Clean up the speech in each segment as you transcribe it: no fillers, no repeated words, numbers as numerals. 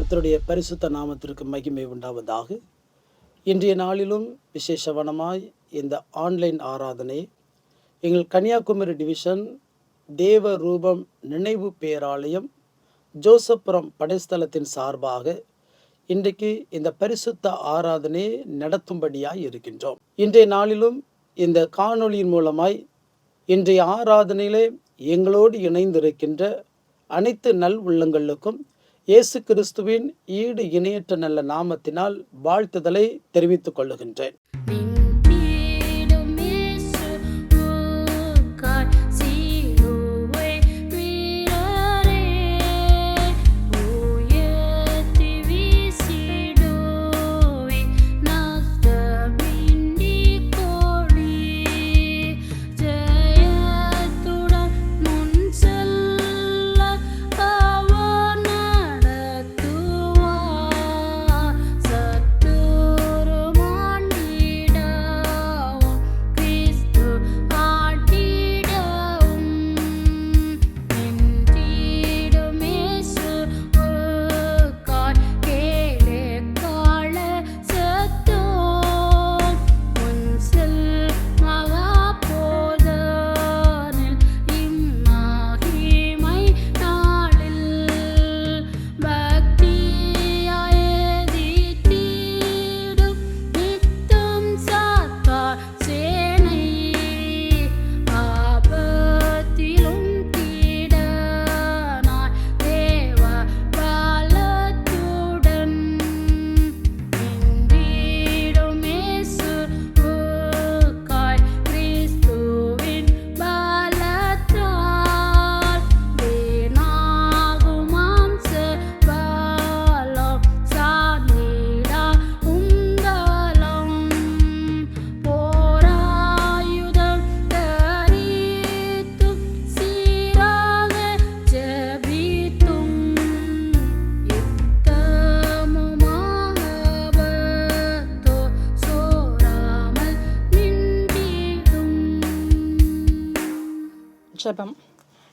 கர்த்தருடைய பரிசுத்த நாமத்திற்கு மகிமை உண்டாவதாக. இன்றைய நாளிலும் விசேஷவனமாய் இந்த ஆன்லைன் ஆராதனை எங்கள் கன்னியாகுமரி டிவிஷன் தேவ ரூபம் நினைவு பேராலயம் ஜோசப்புரம் படைஸ்தலத்தின் சார்பாக இன்றைக்கு இந்த பரிசுத்த ஆராதனை நடத்தும்படியாய் இருக்கின்றோம். இன்றைய நாளிலும் இந்த காணொளியின் மூலமாய் இன்றைய ஆராதனையிலே எங்களோடு இணைந்திருக்கின்ற அனைத்து நல் உள்ளங்களுக்கும் இயேசு கிறிஸ்துவின் ஈடு இணையற்ற நல்ல நாமத்தினால் வாழ்த்துதலை தெரிவித்துக் கொள்ளுகின்றேன். ஜெபம்.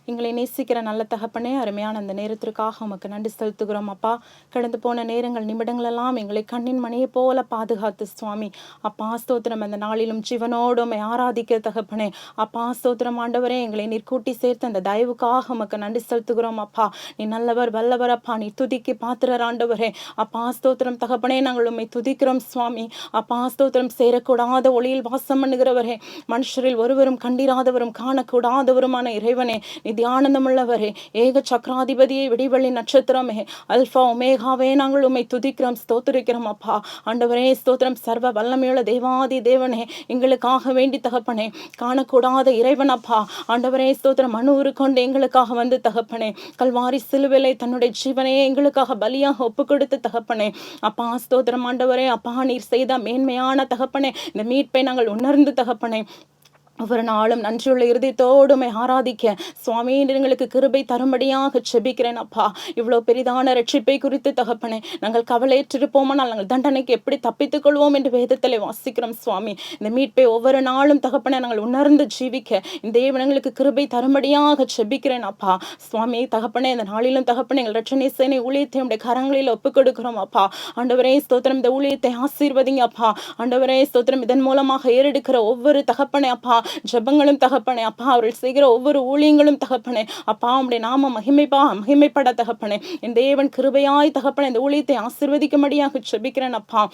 எங்களை நேசிக்கிற நல்ல தகப்பனே, அருமையான அந்த நேரத்திற்காக உமக்கு நன்றி செலுத்துகிறோம் அப்பா. கடந்து போன நேரங்கள் நிமிடங்களெல்லாம் எங்களை கண்ணின் மணியை போல பாதுகாத்து சுவாமி அப்பா ஸ்தோத்திரம். அந்த நாளிலும் ஜீவனோடு ஆராதிக்க தகப்பனே அப்பா ஸ்தோத்திரம். ஆண்டவரே, எங்களை நீர் கூட்டி சேர்த்து அந்த தயவுக்காக உமக்கு நன்றி செலுத்துகிறோம் அப்பா. நீ நல்லவர் வல்லவர் அப்பா, நீ துதிக்கு பாத்திரர் ஆண்டவரே அப்பா ஸ்தோத்திரம். தகப்பனே, நாங்கள் உம்மை துதிக்கிறோம் சுவாமி அப்பா ஸ்தோத்திரம். சேரக்கூடாத ஒளியில் வாசம் பண்ணுகிறவரே, மனுஷரில் ஒருவரும் கண்டிராதவரும் காணக்கூடாதவருமான இறைவனே, தியானந்தமுள்ளவரே, ஏக சக்கராதிபதியை, விடிவெள்ளி நட்சத்திரமே, அல்பா ஒமேகாவே, நாங்கள் உம்மை துதிக்கிறோம் ஸ்தோத்திரிக்கிறோம் அப்பா. ஆண்டவரே ஸ்தோத்திரம். சர்வ வல்லமையுள்ள தேவாதி தேவனே, எங்களுக்காக வேண்டி தகப்பனே, காணக்கூடாத இறைவன் அப்பா. ஆண்டவரே ஸ்தோத்திரம். மனு கொண்டு எங்களுக்காக வந்து தகப்பனே, கல்வாரி சிலுவிலை தன்னுடைய ஜீவனையே எங்களுக்காக பலியாக ஒப்பு கொடுத்து தகப்பனே அப்பா ஸ்தோத்திரம். ஆண்டவரே அப்பா, நீர் செய்த மேன்மையான தகப்பனே இந்த மீட்பை நாங்கள் உணர்ந்து தகப்பனே ஒவ்வொரு நாளும் நன்றியுள்ள இருதயத்தோடுமை ஆராதிக்க சுவாமி எங்களுக்கு கிருபை தரும்படியாக செபிக்கிறேன் அப்பா. இவ்வளோ பெரிதான ரட்சிப்பை குறித்து தகப்பனே நாங்கள் கவலையற்றிருப்போமானால் நாங்கள் தண்டனைக்கு எப்படி தப்பித்துக் கொள்வோம் என்று வேதத்தில் வாசிக்கிறோம் சுவாமி. இந்த மீட்பை ஒவ்வொரு நாளும் தகப்பனே நாங்கள் உணர்ந்து ஜீவிக்க இந்த தேவன் எங்களுக்கு கிருபை தரும்படியாக செபிக்கிறேன் அப்பா. சுவாமி தகப்பனே, இந்த நாளிலும் தகப்பனே எங்கள் ரட்சணை சேனை ஊழியத்தை உடைய கரங்களில் ஒப்புக் கொடுக்கிறோம் அப்பா. ஆண்டவரே ஸ்தோத்திரம். இந்த ஊழியத்தை ஆசீர்வதிங்க அப்பா. ஆண்டவரே ஸ்தோத்திரம். இதன் மூலமாக ஏறெடுக்கிற ஒவ்வொரு தகப்பனே அப்பா ஜெபங்களும் தகப்பனே அப்பா, அவர்கள் செய்கிற ஒவ்வொரு ஊழியங்களும் தகப்பனே அப்பா உம்முடைய நாம மகிமைப்பட தகப்பனே இந்த தேவன் கிருபையாய் தகப்பனே இந்த ஊழியத்தை ஆசீர்வதிக்கும்படியாக ஜெபிக்கிறேன் அப்பா.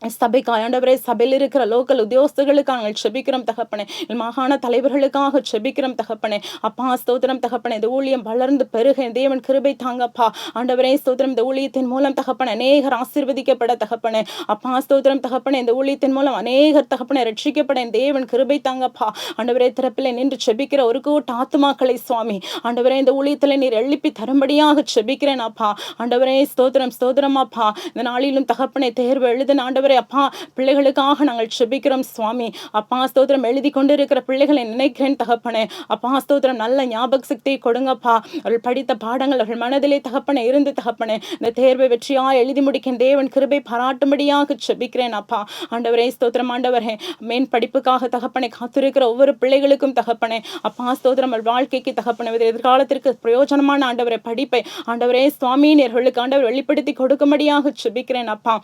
சபைக்காய் ஆண்டவரே, சபையில் இருக்கிற லோக்கல் உத்தியோகஸ்தர்களுக்காக நாங்கள் செபிக்கிறோம் தகப்பனே. மாகாண தலைவர்களுக்காக செபிக்கிறோம் தகப்பனே அப்பா ஸ்தோத்திரம். தகப்பனே, இந்த ஊழியம் வளர்ந்து பெருக தேவன் கிருபை தாங்கப்பா. ஆண்டவரே ஸ்தோத்திரம். இந்த ஊழியத்தின் மூலம் தகப்பனே அநேகர் ஆசீர்வதிக்கப்பட தகப்பனே அப்பா ஸ்தோத்திரம். தகப்பனே, இந்த ஊழியத்தின் மூலம் அநேகர் தகப்பனே ரட்சிக்கப்பட தேவன் கிருபை தாங்கப்பா. ஆண்டவரே, திறப்பில் நின்று செபிக்கிற ஒரு கூட்ட ஆத்துமாக்களை சுவாமி ஆண்டவரே இந்த ஊழியத்தில் நீர் எழுப்பி தரும்படியாக செபிக்கிறேன் அப்பா. ஆண்டவரே ஸ்தோத்திரம் ஸ்தோத்திரம் அப்பா. இந்த நாளிலும் தகப்பனே தேர்வு எழுதின ஆண்டவரே ஆண்டவரே அப்பா, பிள்ளைகளுக்காக நாங்கள் செபிக்கிறோம் சுவாமி. அப்பா ஸ்தோத்திரம், எழுதி கொண்டிருக்கிற பிள்ளைகளை நினைக்கிறேன் தகப்பனே. அப்பா ஸ்தோத்திரம், நல்ல ஞாபக சக்தியை கொடுங்கப்பா. அவர்கள் படித்த பாடங்கள் அவர்கள் மனதிலே தகப்பனே இருந்து தகப்பனே இந்த தேர்வை வெற்றியாய் எழுதி முடிக்க தேவன் கிருபை பாராட்டும்படியாக செபிக்கிறேன் அப்பா. ஆண்டவரே ஸ்தோத்திரம், ஆண்டவரே மேன் படிப்புக்காக தகப்பனை காத்திருக்கிற ஒவ்வொரு பிள்ளைகளுக்கும் தகப்பனே அப்பா ஸ்தோத்திரம், வாழ்க்கைக்கு தகப்பனை எதிர்காலத்திற்கு பிரயோஜனமான ஆண்டவரை படிப்பை ஆண்டவரே சுவாமி நேர்களுக்கு ஆண்டவர் வெளிப்படுத்தி கொடுக்கும்படியாக செபிக்கிறேன் அப்பா.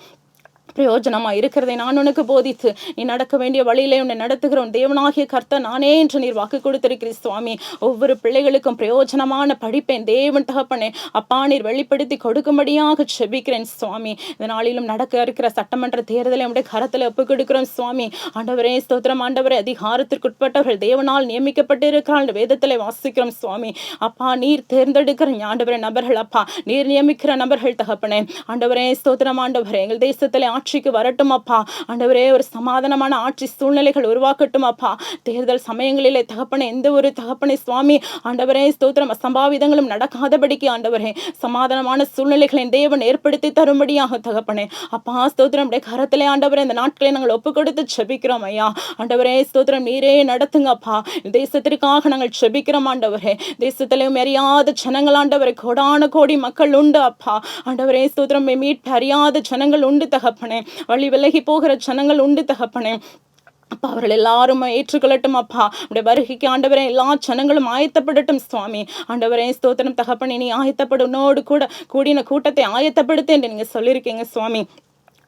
பிரயோஜனமா இருக்கிறதை நான் உனக்கு போதித்து நீ நடக்க வேண்டிய வழியிலே உன்னை நடத்துகிறோம் தேவனாகிய கர்த்தர் நானே என்று நீர் வாக்கு கொடுத்திருக்கிறீர் சுவாமி. ஒவ்வொரு பிள்ளைகளுக்கும் பிரயோஜனமான படிப்பேன் தேவன் தகப்பனே அப்பா நீர் வெளிப்படுத்தி கொடுக்கும்படியாக செபிக்கிறேன் சுவாமி. இந்த நாளிலும் நடக்க இருக்கிற சட்டமன்ற தேர்தலை உடைய கரத்தில் ஒப்புக் கொடுக்கிறோம் சுவாமி. ஆண்டவரே ஸ்தோத்திரம், ஆண்டவரே அதிகாரத்திற்குட்பட்டவர்கள் தேவனால் நியமிக்கப்பட்டு இருக்கிறார் வேதத்திலே வாசிக்கிறோம் சுவாமி. அப்பா நீர் தேர்ந்தெடுக்கிற ஆண்டவரே நபர்கள் அப்பா, நீர் நியமிக்கிற நபர்கள் தகப்பனே ஆண்டவரே ஸ்தோத்திரம், ஆண்டவரே எங்கள் தேசத்திலே ஆட்சிக்கு வரட்டும் அப்பா. ஆண்டவரே ஒரு சமாதானமான ஆட்சி சூழ்நிலைகள் உருவாக்கட்டும் அப்பா. தேர்தல் சமயங்களிலே தகப்பனே எந்த ஒரு தகப்பனே சுவாமி ஆண்டவரே ஸ்தோத்திரம் அசம்பாவிதங்களும் நடக்காதபடிக்கு ஆண்டவரே சமாதானமான சூழ்நிலைகளை தேவன் ஏற்படுத்தி தரும்படியாக தகப்பனே அப்பா ஸ்தோத்திரம் கரத்திலே ஆண்டவரே இந்த நாட்களை நாங்கள் ஒப்பு கொடுத்து செபிக்கிறோம் ஐயா. ஆண்டவரே ஸ்தோத்திரம் நீரே நடத்துங்க அப்பா. தேசத்திற்காக நாங்கள் செபிக்கிறோம் ஆண்டவரே. தேசத்திலே அறியாத ஜனங்கள் ஆண்டவரே கோடான கோடி மக்கள் உண்டு அப்பா. ஆண்டவரே ஸ்தோத்திரம் மீட்பு அறியாத ஜனங்கள் உண்டு தகப்பனே. வழி விலகி போகிற ஜனங்கள் உண்டு தகப்பனே. அப்பா அவர்கள் எல்லாரும் ஏற்றுக்கொள்ளட்டும் அப்பா. உடைய வருகைக்கு ஆண்டவரே எல்லா ஜனங்களும் ஆயத்தப்படட்டும் சுவாமி. ஆண்டவரே ஸ்தோத்திரம் தகப்பனே நீ ஆயத்தப்படும் கூட கூடின கூட்டத்தை ஆயத்தப்படுத்து என்று நீங்க சொல்லியிருக்கீங்க சுவாமி.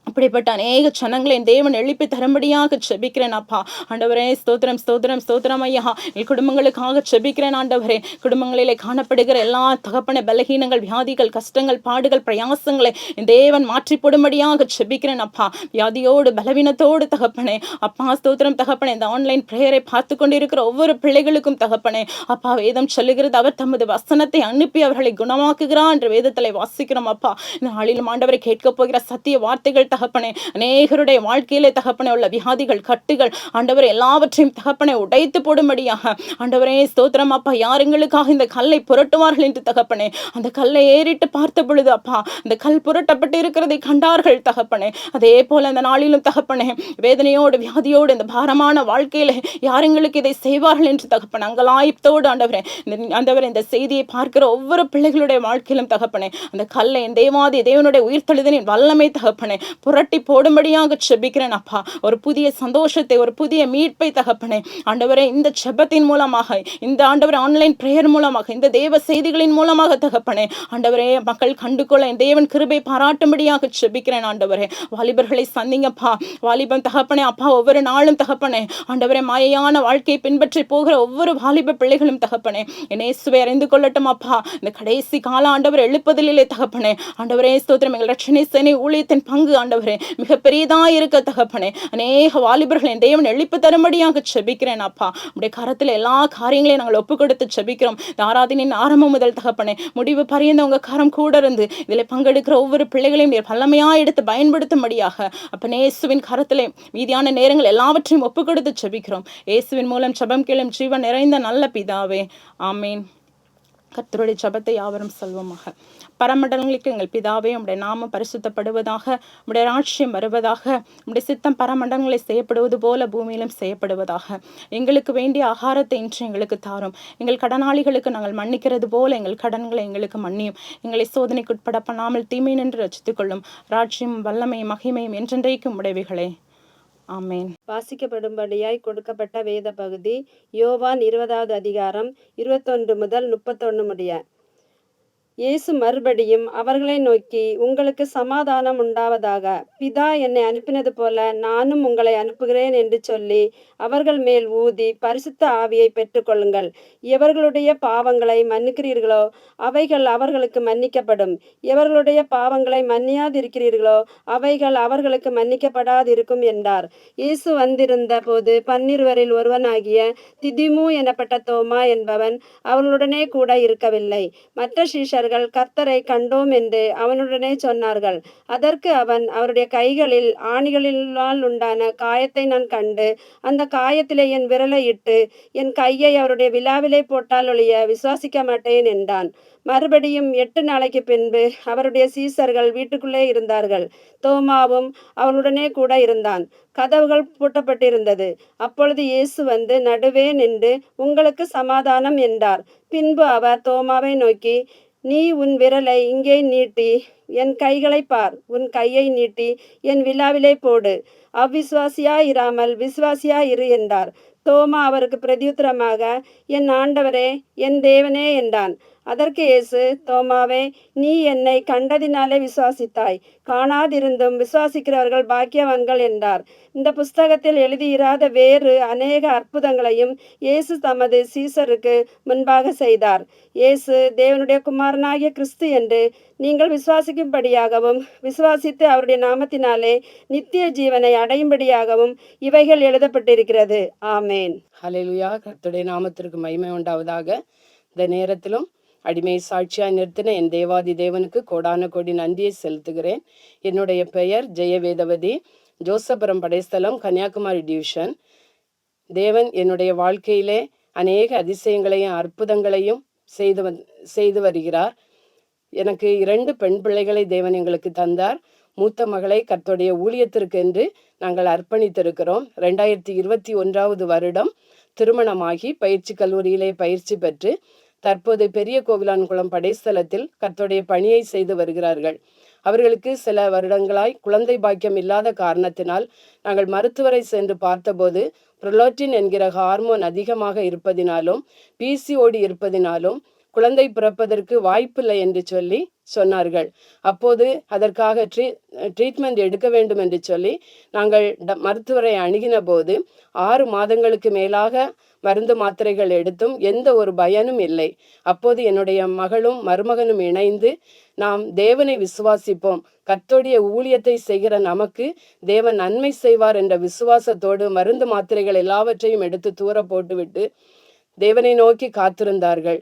அப்படிப்பட்ட அநேக ஜனங்களை தேவன் எழுப்பி தரும்படியாக செபிக்கிறேன் அப்பா. ஆண்டவரே ஸ்தோத்திரம் ஸ்தோத்திரம் ஸ்தோத்திரம் ஐயா. என் குடும்பங்களுக்காக செபிக்கிறேன் ஆண்டவரே. குடும்பங்களிலே காணப்படுகிற எல்லா தகப்பன பலகீனங்கள் வியாதிகள் கஷ்டங்கள் பாடுகள் பிரயாசங்களை தேவன் மாற்றி போடும்படியாக செபிக்கிறேன் அப்பா. வியாதியோடு பலவீனத்தோடு தகப்பனே அப்பா ஸ்தோத்திரம் தகப்பனே இந்த ஆன்லைன் பிரேயரை பார்த்து கொண்டிருக்கிற ஒவ்வொரு பிள்ளைகளுக்கும் தகப்பனே அப்பா வேதம் சொல்லுகிறது அவர் தமது வசனத்தை அனுப்பி அவர்களை குணமாக்குகிறார் என்று வேதத்திலே வாசிக்கிறோம் அப்பா. இந்த நாளிலும் ஆண்டவரை கேட்க போகிற சத்திய வார்த்தைகள் தகப்பனே அநேகருடைய வாழ்க்கையிலே தகப்பனே உள்ள வியாதிகள் கட்டுகள் ஆண்டவரே எல்லாவற்றையும் தகப்பனே உடைத்து போடும்படியாக ஆண்டவரே ஸ்தோத்திரம் அப்பா. யாருங்களுக்காக இந்த கல்லை புரட்டுவார்கள் என்று தகப்பனே அந்த கல்லை ஏறிட்டு பார்த்த பொழுது அப்பா அந்த கல் புரட்டப்பட்டு இருக்கிறதை கண்டார்கள் தகப்பனே. அதே போல அந்த நாளிலும் தகப்பனே வேதனையோடு வியாதியோடு இந்த பாரமான வாழ்க்கையில யாருங்களுக்கு இதை செய்வார்கள் என்று தகப்பனே அங்கலாய்ப்போடு ஆண்டவரே இந்த செய்தியை பார்க்கிற ஒவ்வொரு பிள்ளைகளுடைய வாழ்க்கையிலும் தகப்பனே அந்த கல்லை தேவனுடைய உயிர்த்தெழுதலின் வல்லமை தகப்பனே புரட்டி போடும்படியாக செபிக்கிறேன் அப்பா. ஒரு புதிய சந்தோஷத்தை ஒரு புதிய மீட்பை தகப்பனே ஆண்டவரே இந்த ஜெபத்தின் மூலமாக இந்த ஆண்டவரே ஆன்லைன் பிரேயர் மூலமாக இந்த தேவ செய்திகளின் மூலமாக தகப்பனே ஆண்டவரே மக்கள் கண்டுகொள்ள தேவன் கிருபை பாராட்டும்படியாக செபிக்கிறேன் ஆண்டவரே. வாலிபர்களை சந்திங்கப்பா. வாலிபம் தகப்பனே அப்பா ஒவ்வொரு நாளும் தகப்பனே ஆண்டவரே மாயையான வாழ்க்கையை பின்பற்றி போகிற ஒவ்வொரு வாலிப பிள்ளைகளும் தகப்பனே இயேசுவை அறிந்து கொள்ளட்டும் அப்பா. இந்த கடைசி கால ஆண்டவர் எழுப்பதிலே தகப்பனே ஆண்டவரே ஸ்தோத்திரம் எங்கள் ரட்சணை சேனை ஊழியத்தின் பங்கு ஆண்டவரே மிக பெரியதா இருக்க தகப்பனே அநேக வாலிபர்களை தேவன் எழுப்பி தரும்படியாக செபிக்கிறேன் அப்பா. உடைய கரத்தில் எல்லா காரியங்களையும் நாங்கள் ஒப்பு கொடுத்து செபிக்கிறோம். ஆராதனையின் ஆரம்பம் முதல் தகப்பனே முடிவு பரியந்த உங்க கரம் கூட இருந்து இதில் பங்கெடுக்கிற ஒவ்வொரு பிள்ளைகளையும் பல்லமையா எடுத்து பயன்படுத்தும்படியாக அப்ப இயேசுவின் கரத்திலே மீதியான நேரங்கள் எல்லாவற்றையும் ஒப்பு கொடுத்து செபிக்கிறோம். இயேசுவின் மூலம் ஜெபம் கேளும் ஜீவன் நிறைந்த நல்ல பிதாவே, ஆமீன். கர்த்தருடைய ஜெபத்தை யாவரும் சொல்வோமாக. பரமண்டலங்களுக்கு எங்கள் பிதாவே உம்முடைய நாமம் பரிசுத்தப்படுவதாக, உம்முடைய ராஜ்யம் வருவதாக, உம்முடைய சித்தம் பரமண்டலங்களை செய்யப்படுவது போல பூமியிலும் செய்யப்படுவதாக. எங்களுக்கு வேண்டிய ஆகாரத்தை இன்று எங்களுக்கு தாரும். எங்கள் கடனாளிகளுக்கு நாங்கள் மன்னிக்கிறது போல எங்கள் கடன்களை எங்களுக்கு மன்னியும். எங்களை சோதனைக்கு உட்பட பண்ணாமல் தீமை நின்று ரட்சித்துக் கொள்ளும். ராஜ்யம் வல்லமையும் மகிமையும் என்றென்றைக்கும் உடையவைகளே, ஆமேன். வாசிக்கப்படும்படியாய் கொடுக்கப்பட்ட வேத பகுதி யோவான் 20வது அதிகாரம் 21 முதல் 31 முடிய. இயேசு மறுபடியும் அவர்களை நோக்கி, உங்களுக்கு சமாதானம் உண்டாவதாக. பிதா என்னை அனுப்பினது போல நானும் உங்களை அனுப்புகிறேன் என்று சொல்லி அவர்கள் மேல் ஊதி பரிசுத்த ஆவியை பெற்றுக்கொள்ளுங்கள். எவர்களுடைய பாவங்களை மன்னிக்கிறீர்களோ அவைகள் அவர்களுக்கு மன்னிக்கப்படும். எவர்களுடைய பாவங்களை மன்னியாதிருக்கிறீர்களோ அவைகள் அவர்களுக்கு மன்னிக்கப்படாதிருக்கும் என்றார். இயேசு வந்திருந்த போது 12 ஒருவனாகிய திதிமு எனப்பட்ட தோமா என்பவன் அவர்களுடனே கூட இருக்கவில்லை. மற்ற சீஷர்கள் அவர்கள் கர்த்தரை கண்டோம் என்று அவனுடனே சொன்னார்கள். அதற்கு அவன், அவருடைய கைகளில் ஆணிகளினால் உண்டான காயத்தை நான் கண்டு அந்த காயத்திலே என் விரலை இட்டு என் கையை அவருடைய விலாவிலே போட்டால் ஒழிய விசுவாசிக்க மாட்டேன் என்றான். மறுபடியும் 8 நாளைக்கு பின்பு அவருடைய சீசர்கள் வீட்டுக்குள்ளே இருந்தார்கள். தோமாவும் அவளுடனே கூட இருந்தான். கதவுகள் பூட்டப்பட்டிருந்தது. அப்பொழுது இயேசு வந்து நடுவே நின்று, உங்களுக்கு சமாதானம் என்றார். பின்பு அவர் தோமாவை நோக்கி, நீ உன் விரலை இங்கே நீட்டி என் கைகளை பார். உன் கையை நீட்டி என் விலாவிலே போடு. அவ்விசுவாசியாயிராமல் விசுவாசியாயிரு என்றார். தோமா அவருக்கு பிரதியுத்தரமாக, என் ஆண்டவரே, என் தேவனே என்றான். அதற்கு இயேசு, தோமாவே, நீ என்னை கண்டதினாலே விசுவாசித்தாய். காணாதிருந்தும் விசுவாசிக்கிறவர்கள் பாக்கியவான்கள் என்றார். இந்த புஸ்தகத்தில் எழுதியிராத வேறு அநேக அற்புதங்களையும் இயேசு தமது சீசருக்கு முன்பாக செய்தார். இயேசு தேவனுடைய குமாரனாகிய கிறிஸ்து என்று நீங்கள் விசுவாசிக்கும்படியாகவும் விசுவாசித்து அவருடைய நாமத்தினாலே நித்திய ஜீவனை அடையும்படியாகவும் இவைகள் எழுதப்பட்டிருக்கிறது. ஆமேன். ஹல்லேலூயா. கர்த்தருடைய நாமத்திற்கு மகிமை உண்டாவதாக. இந்த நேரத்திலும் அடிமை சாட்சியாய் நிறுத்தின என் தேவாதி தேவனுக்கு கோடான கோடி நன்றியை செலுத்துகிறேன். என்னுடைய பெயர் ஜெயவேதவதி, ஜோசபுரம் படைஸ்தலம், கன்னியாகுமரி டிவிஷன். தேவன் என்னுடைய வாழ்க்கையிலே அநேக அதிசயங்களையும் அற்புதங்களையும் செய்து வருகிறார். எனக்கு 2 பெண் பிள்ளைகளை தேவன் எங்களுக்கு தந்தார். மூத்த மகளை கர்த்தருடைய ஊழியத்திற்கு என்று நாங்கள் அர்ப்பணித்திருக்கிறோம். 2021 வருடம் திருமணமாகி பயிற்சி கல்லூரியிலே பயிற்சி பெற்று தற்போது பெரிய கோவிலான்குளம் படைஸ்தலத்தில் கர்த்தருடைய பணியை செய்து வருகிறார்கள். அவர்களுக்கு சில வருடங்களாய் குழந்தை பாக்கியம் இல்லாத காரணத்தினால் நாங்கள் மருத்துவரை சென்று பார்த்தபோது புரோலாக்டின் என்கிற ஹார்மோன் அதிகமாக இருப்பதினாலும் பிசிஓடி இருப்பதினாலும் குழந்தை பிறப்பதற்கு வாய்ப்பில்லை என்று சொல்லி சொன்னார்கள். அப்போது அதற்காக ட்ரீட்மெண்ட் எடுக்க வேண்டும் என்று சொல்லி நாங்கள் மருத்துவரை அணுகின போது 6 மாதங்களுக்கு மேலாக மருந்து மாத்திரைகள் எடுத்தும் எந்த ஒரு பயனும் இல்லை. அப்போது என்னுடைய மகளும் மருமகனும் இணைந்து நாம் தேவனை விசுவாசிப்போம், கர்த்தருடைய ஊழியத்தை செய்கிற நமக்கு தேவன் நன்மை செய்வார் என்ற விசுவாசத்தோடு மருந்து மாத்திரைகள் எல்லாவற்றையும் எடுத்து தூர போட்டுவிட்டு தேவனை நோக்கி காத்திருந்தார்கள்.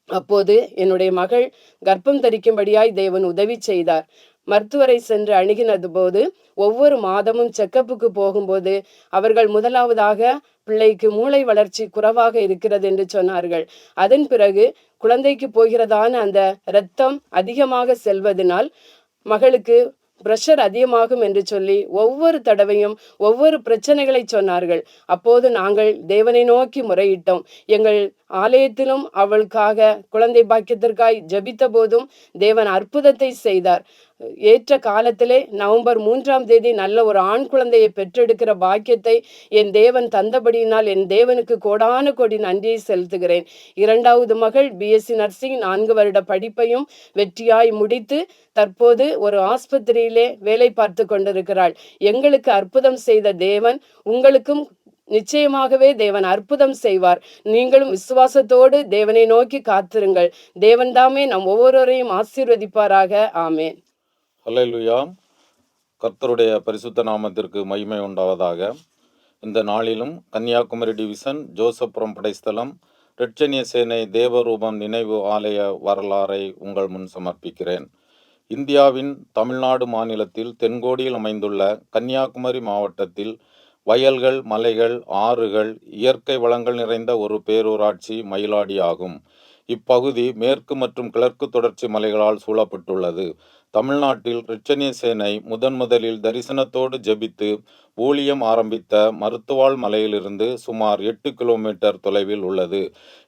அப்போது என்னுடைய மகள் கர்ப்பம் தரிக்கும்படியாய் தேவன் உதவி செய்தார். மருத்துவரை சென்று அணுகினது போது ஒவ்வொரு மாதமும் செக்கப்புக்கு போகும்போது அவர்கள் முதலாவதாக பிள்ளைக்கு மூளை வளர்ச்சி குறைவாக இருக்கிறது என்று சொன்னார்கள். அதன் பிறகு குழந்தைக்கு போகிறதான அந்த இரத்தம் அதிகமாக செல்வதனால் மகளுக்கு பிரஷர் அதிகமாகும் என்று சொல்லி ஒவ்வொரு தடவையும் ஒவ்வொரு பிரச்சனைகளை சொன்னார்கள். அப்போது நாங்கள் தேவனை நோக்கி முறையிட்டோம். எங்கள் ஆலயத்திலும் அவளுக்காக குழந்தை பாக்கியத்திற்காய் ஜெபித்த போதும் தேவன் அற்புதத்தை செய்தார். ஏற்ற காலத்திலே நவம்பர் 3ஆம் தேதி நல்ல ஒரு ஆண் குழந்தையை பெற்றெடுக்கிற பாக்கியத்தை என் தேவன் தந்தபடியினால் என் தேவனுக்கு கோடான கோடி நன்றியை செலுத்துகிறேன். 2வது மகள் பிஎஸ்சி நர்சிங் 4 வருட படிப்பையும் வெற்றியாய் முடித்து தற்போது ஒரு ஆஸ்பத்திரியிலே வேலை பார்த்து கொண்டிருக்கிறாள். எங்களுக்கு அற்புதம் செய்த தேவன் உங்களுக்கும் நிச்சயமாகவே தேவன் அற்புதம் செய்வார். நீங்களும் விசுவாசத்தோடு தேவனை நோக்கி காத்திருங்கள். தேவன் தாமே நம் ஒவ்வொருவரையும் ஆசீர்வதிப்பாராக. ஆமேன். ஹல்லேலூயா. கர்த்தருடைய பரிசுத்த நாமத்திற்கு மகிமை உண்டாவதாக. இந்த நாளிலும் கன்னியாகுமரி டிவிஷன் ஜோசப்புரம் படைஸ்தலம் இரட்சணிய சேனை தேவரூபம் நினைவு ஆலய வரலாறை உங்கள் முன் சமர்ப்பிக்கிறேன். இந்தியாவின் தமிழ்நாடு மாநிலத்தில் தென்கோடியில் அமைந்துள்ள கன்னியாகுமரி மாவட்டத்தில் வயல்கள், மலைகள், ஆறுகள், இயற்கை வளங்கள் நிறைந்த ஒரு பேரூராட்சி மயிலாடி ஆகும். இப்பகுதி மேற்கு மற்றும் கிழக்கு தொடர்ச்சி மலைகளால் சூழப்பட்டுள்ளது. தமிழ்நாட்டில் இரட்சணிய சேனை முதலில் தரிசனத்தோடு ஜெபித்து ஊழியம் ஆரம்பித்த மருத்துவாள் மலையிலிருந்து சுமார் 8 கிலோமீட்டர் தொலைவில் உள்ளது.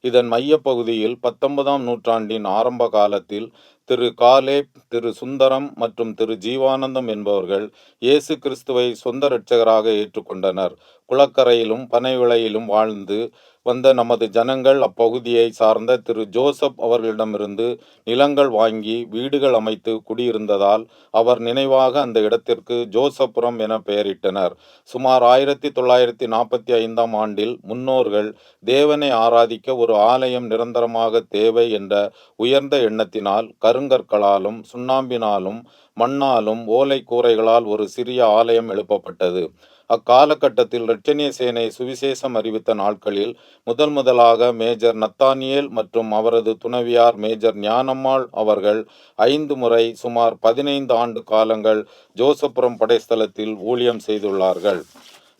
இதன் மையப்பகுதியில் 19ஆம் நூற்றாண்டின் ஆரம்ப காலத்தில் திரு காலேப், திரு சுந்தரம் மற்றும் திரு ஜீவானந்தம் என்பவர்கள் இயேசு கிறிஸ்துவை சொந்த இரட்சகராக ஏற்றுக்கொண்டனர். குளக்கரையிலும் பனைவிளையிலும் வாழ்ந்து வந்த நமது ஜனங்கள் அப்பகுதியை சார்ந்த திரு ஜோசப் அவர்களிடமிருந்து நிலங்கள் வாங்கி வீடுகள் அமைத்து குடியிருந்ததால் அவர் நினைவாக அந்த இடத்திற்கு ஜோசப்புரம் என பெயரிட்டனர். சுமார் 1945ஆம் ஆண்டில் முன்னோர்கள் தேவனை ஆராதிக்க ஒரு ஆலயம் நிரந்தரமாக தேவை என்ற உயர்ந்த எண்ணத்தினால் கருங்கற்களாலும் சுண்ணாம்பினாலும் மண்ணாலும் ஓலை கூரைகளால் ஒரு சிறிய ஆலயம் எழுப்பப்பட்டது. அக்காலகட்டத்தில் இரட்சணிய சேனை சுவிசேஷம் அறிவித்த நாட்களில் முதலாக மேஜர் நத்தானியேல் மற்றும் அவரது துணைவியார் மேஜர் ஞானம்மாள் அவர்கள் 5 முறை சுமார் 15 ஆண்டு காலங்கள் ஜோசப்புரம் படைஸ்தலத்தில் ஊழியம் செய்துள்ளார்கள்.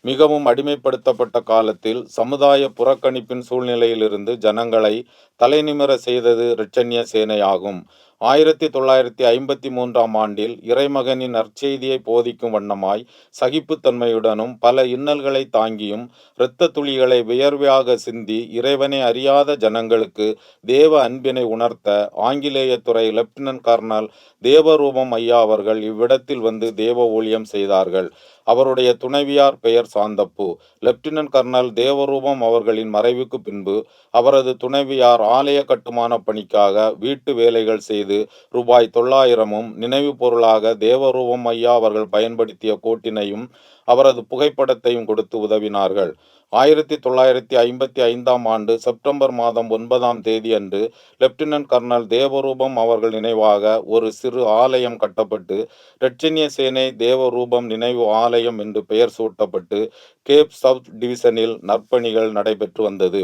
மிகவும் அடிமைப்படுத்தப்பட்ட காலத்தில் சமுதாய புறக்கணிப்பின் சூழ்நிலையிலிருந்து ஜனங்களை தலைநிமிர செய்தது இரட்சணிய சேனையாகும். 1953ஆம் ஆண்டில் இறைமகனின் நற்செய்தியை போதிக்கும் வண்ணமாய் சகிப்புத்தன்மையுடனும் பல இன்னல்களை தாங்கியும் இரத்த துளிகளை வியர்வையாக சிந்தி இறைவனை அறியாத ஜனங்களுக்கு தேவ அன்பினை உணர்த்த ஆங்கிலேய துறை லெப்டினன்ட் கர்னல் தேவரூபம் ஐயா அவர்கள் இவ்விடத்தில் வந்து தேவ ஊழியம் செய்தார்கள். அவருடைய துணைவியார் பெயர் சாந்தப்பு. லெப்டினன்ட் கர்னல் தேவரூபம் அவர்களின் மறைவுக்கு பின்பு அவரது துணைவியார் ஆலய கட்டுமான பணிக்காக வீட்டு வேலைகள் செய்து ரூபாய் 900 நினைவு பொருளாக தேவரூபம் ஐயா அவர்கள் பயன்படுத்திய கோட்டினையும் அவரது புகைப்படத்தையும் கொடுத்து உதவினார்கள். 1955ஆம் ஆண்டு செப்டம்பர் மாதம் 9ஆம் தேதி அன்று லெப்டினன்ட் கர்னல் தேவரூபம் அவர்கள் நினைவாக ஒரு சிறு ஆலயம் கட்டப்பட்டு இரட்சணிய சேனை தேவரூபம் நினைவு ஆலயம் என்று பெயர் சூட்டப்பட்டு கேப் சவுத் டிவிஷனில் நற்பணிகள் நடைபெற்று வந்தது.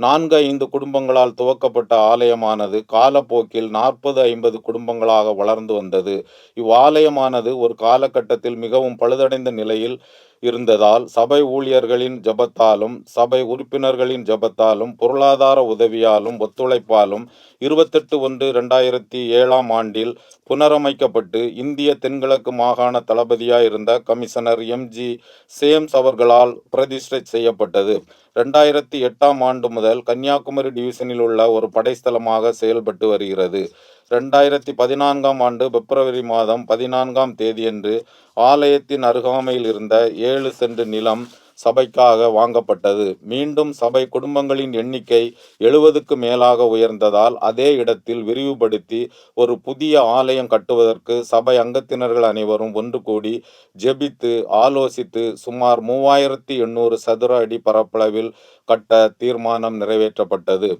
4-5 குடும்பங்களால் துவக்கப்பட்ட ஆலயமானது காலப்போக்கில் 40-50 குடும்பங்களாக வளர்ந்து வந்தது. இவ்வாலயமானது ஒரு காலகட்டத்தில் மிகவும் பழுதடைந்த நிலையில் இருந்ததால் சபை ஊழியர்களின் ஜெபத்தாலும் சபை உறுப்பினர்களின் ஜெபத்தாலும் பொருளாதார உதவியாலும் ஒத்துழைப்பாலும் 28/1/2007ஆம் ஆண்டில் புனரமைக்கப்பட்டு இந்திய தென்கிழக்கு மாகாண தளபதியாய் இருந்த கமிஷனர் எம்.ஜி. சேம்ஸ் அவர்களால் பிரதிஷ்டை செய்யப்பட்டது. 2008ஆம் ஆண்டு முதல் கன்னியாகுமரி டிவிஷனில் உள்ள ஒரு படைஸ்தலமாக செயல்பட்டு வருகிறது. 2014ஆம் ஆண்டு பிப்ரவரி மாதம் 14ஆம் தேதியன்று ஆலயத்தின் அருகாமையில் இருந்த 7 சென்ட் நிலம் சபைக்காக வாங்கப்பட்டது. மீண்டும் சபை குடும்பங்களின் எண்ணிக்கை 70க்கு மேலாக உயர்ந்ததால் அதே இடத்தில் விரிவுபடுத்தி ஒரு புதிய ஆலயம் கட்டுவதற்கு சபை அங்கத்தினர்கள் அனைவரும் ஒன்று கூடி ஜெபித்து ஆலோசித்து சுமார் 3800 சதுர அடி பரப்பளவில் கட்ட தீர்மானம் நிறைவேற்றப்பட்டது.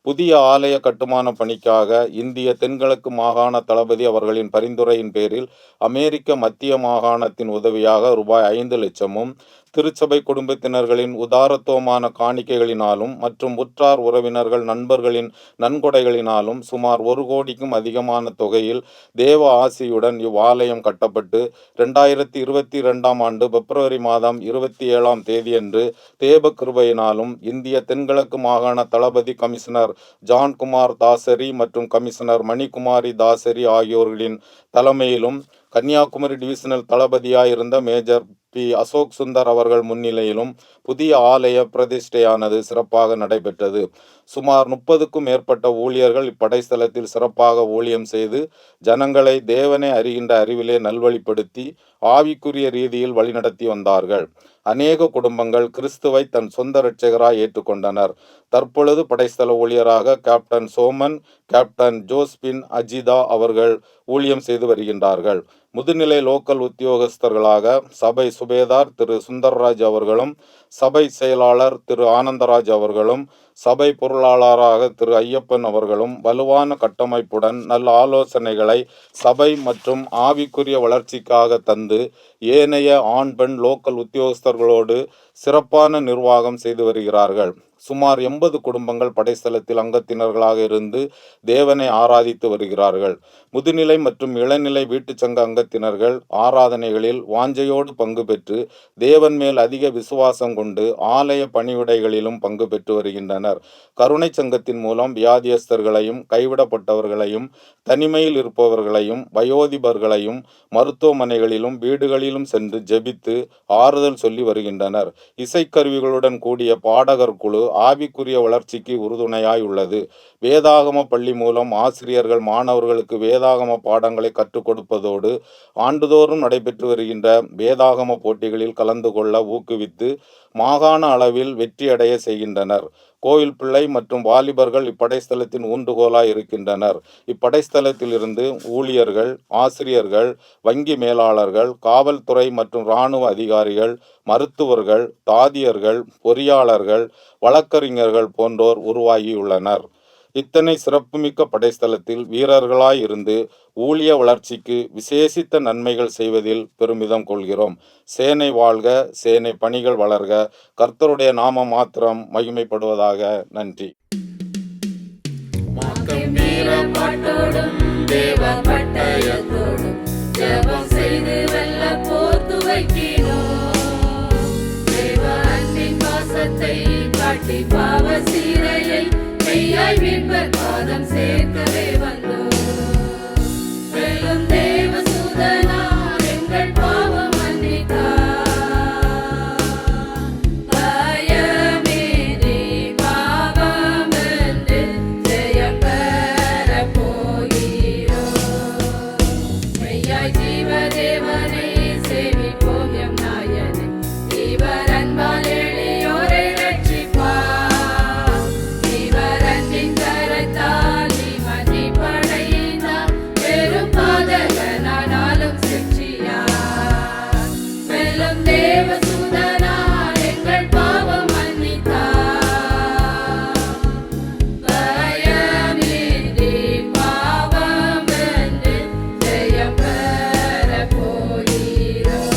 புதிய ஆலய கட்டுமான பணிக்காக இந்திய தென்கிழக்கு மாகாண தளபதி அவர்களின் பரிந்துரையின் பேரில் அமெரிக்க மத்திய மாகாணத்தின் உதவியாக ரூபாய் 5 லட்சமும் திருச்சபை குடும்பத்தினர்களின் உதாரத்துவமான காணிக்கைகளினாலும் மற்றும் உற்றார் உறவினர்கள் நண்பர்களின் நன்கொடைகளினாலும் சுமார் 1 கோடிக்கும் அதிகமான தொகையில் தேவ ஆசியுடன் இவ்வாலயம் கட்டப்பட்டு 2022ஆம் ஆண்டு பிப்ரவரி மாதம் 27ஆம் தேதியன்று தேவ கிருபையினாலும் இந்திய தென்கிழக்கு மாகாண தளபதி கமிஷனர் ஜான்குமார் தாசரி மற்றும் கமிஷனர் மணிகுமாரி தாசரி ஆகியோர்களின் தலைமையிலும் கன்னியாகுமரி டிவிஷனல் தளபதியாயிருந்த மேஜர் பி. அசோக் சுந்தர் அவர்கள் முன்னிலையிலும் புதிய ஆலய பிரதிஷ்டையானது சிறப்பாக நடைபெற்றது. சுமார் 30க்கும் மேற்பட்ட ஊழியர்கள் இப்படைஸ்தலத்தில் சிறப்பாக ஊழியம் செய்து ஜனங்களை தேவனை அறிகின்ற அறிவிலே நல்வழிப்படுத்தி ஆவிக்குரிய ரீதியில் வழிநடத்தி வந்தார்கள். அநேக குடும்பங்கள் கிறிஸ்துவை தன் சொந்த இரட்சகராய் ஏற்றுக்கொண்டனர். தற்பொழுது படைஸ்தல ஊழியராக captain Soman, captain Josephine Ajitha அவர்கள் ஊழியம் செய்து வருகின்றார்கள். முதுநிலை லோக்கல் உத்தியோகஸ்தர்களாக சபை சுபேதார் திரு சுந்தர்ராஜ் அவர்களும் சபை செயலாளர் திரு ஆனந்தராஜ் அவர்களும் சபை பொருளாளராக திரு ஐயப்பன் அவர்களும் வலுவான கட்டமைப்புடன் நல்ல ஆலோசனைகளை சபை மற்றும் ஆவிக்குரிய வளர்ச்சிக்காக தந்து ஏனைய ஆண் பெண் லோக்கல் உத்தியோகஸ்தர்களோடு சிறப்பான நிர்வாகம் செய்து வருகிறார்கள். சுமார் 80 குடும்பங்கள் படைஸ்தலத்தில் அங்கத்தினர்களாக இருந்து தேவனை ஆராதித்து வருகிறார்கள். முதுநிலை மற்றும் இளநிலை வீட்டுச்சங்க அங்கத்தினர்கள் ஆராதனைகளில் வாஞ்சையோடு பங்கு பெற்று தேவன் மேல் அதிக விசுவாசம் கொண்டு ஆலய பணிவிடைகளிலும் பங்கு பெற்று வருகின்றனர். கருணை சங்கத்தின் மூலம் வியாதியஸ்தர்களையும் கைவிடப்பட்டவர்களையும் தனிமையில் இருப்பவர்களையும் வயோதிபர்களையும் மருத்துவமனைகளிலும் வீடுகளிலும் சென்று ஜெபித்து ஆறுதல் சொல்லி வருகின்றனர். இசைக்கருவிகளுடன் கூடிய பாடகர் குழு ஆவிக்குரிய வளர்ச்சிக்கு உறுதுணையாய் உள்ளது. வேதாகம பள்ளி மூலம் ஆசிரியர்கள் மாணவர்களுக்கு வேதாகம பாடங்களை கற்றுக் கொடுப்பதோடு ஆண்டுதோறும் நடைபெற்று வருகின்ற வேதாகம போட்டிகளில் கலந்து கொள்ள ஊக்குவித்து மாகாண அளவில் வெற்றியடைய செய்கின்றனர். கோவில் பிள்ளை மற்றும் வாலிபர்கள் இப்படைஸ்தலத்தின் ஊன்றுகோலாய் இருக்கின்றனர். இப்படைஸ்தலத்தில் இருந்து ஊழியர்கள், ஆசிரியர்கள், வங்கி மேலாளர்கள், காவல்துறை மற்றும் இராணுவ அதிகாரிகள், மருத்துவர்கள், தாதியர்கள், பொறியாளர்கள், வழக்கறிஞர்கள் போன்றோர் உருவாகியுள்ளனர். இத்தனை சிறப்புமிக்க படைஸ்தலத்தில் வீரர்களாய் இருந்து ஊழிய வளர்ச்சிக்கு விசேஷித்த நன்மைகள் செய்வதில் பெருமிதம் கொள்கிறோம். சேனை வாழ்க, சேனை பணிகள் வளர்க, கர்த்தருடைய நாமம் மாத்திரம் மகிமைப்படுவதாக. நன்றி. சேர்க்கவே வந்தோம். வெல்லும் தேவசூதனார் எங்கள் பாவம் மன்னித்தார். பயமின்றி பாவம் வென்று ஜெயம் பெறப் போகிறோம். மெய்யாய் ஜீவதேவனை சேவிப்போம் எம் நாயனை. இவர் அன்பால் எளியோரை ரட்சிப்பார். இவர் அன்பின் கரத்தால் இமனி படையினார். பெரும் பாதகனானாலும் சிற்றியார். வெல்லும் தேவசூதனார் எங்கள் பாவம் மன்னித்தார். பயமின்றி பாவம் வென்று ஜெயம் பெறப் போகிறோம்.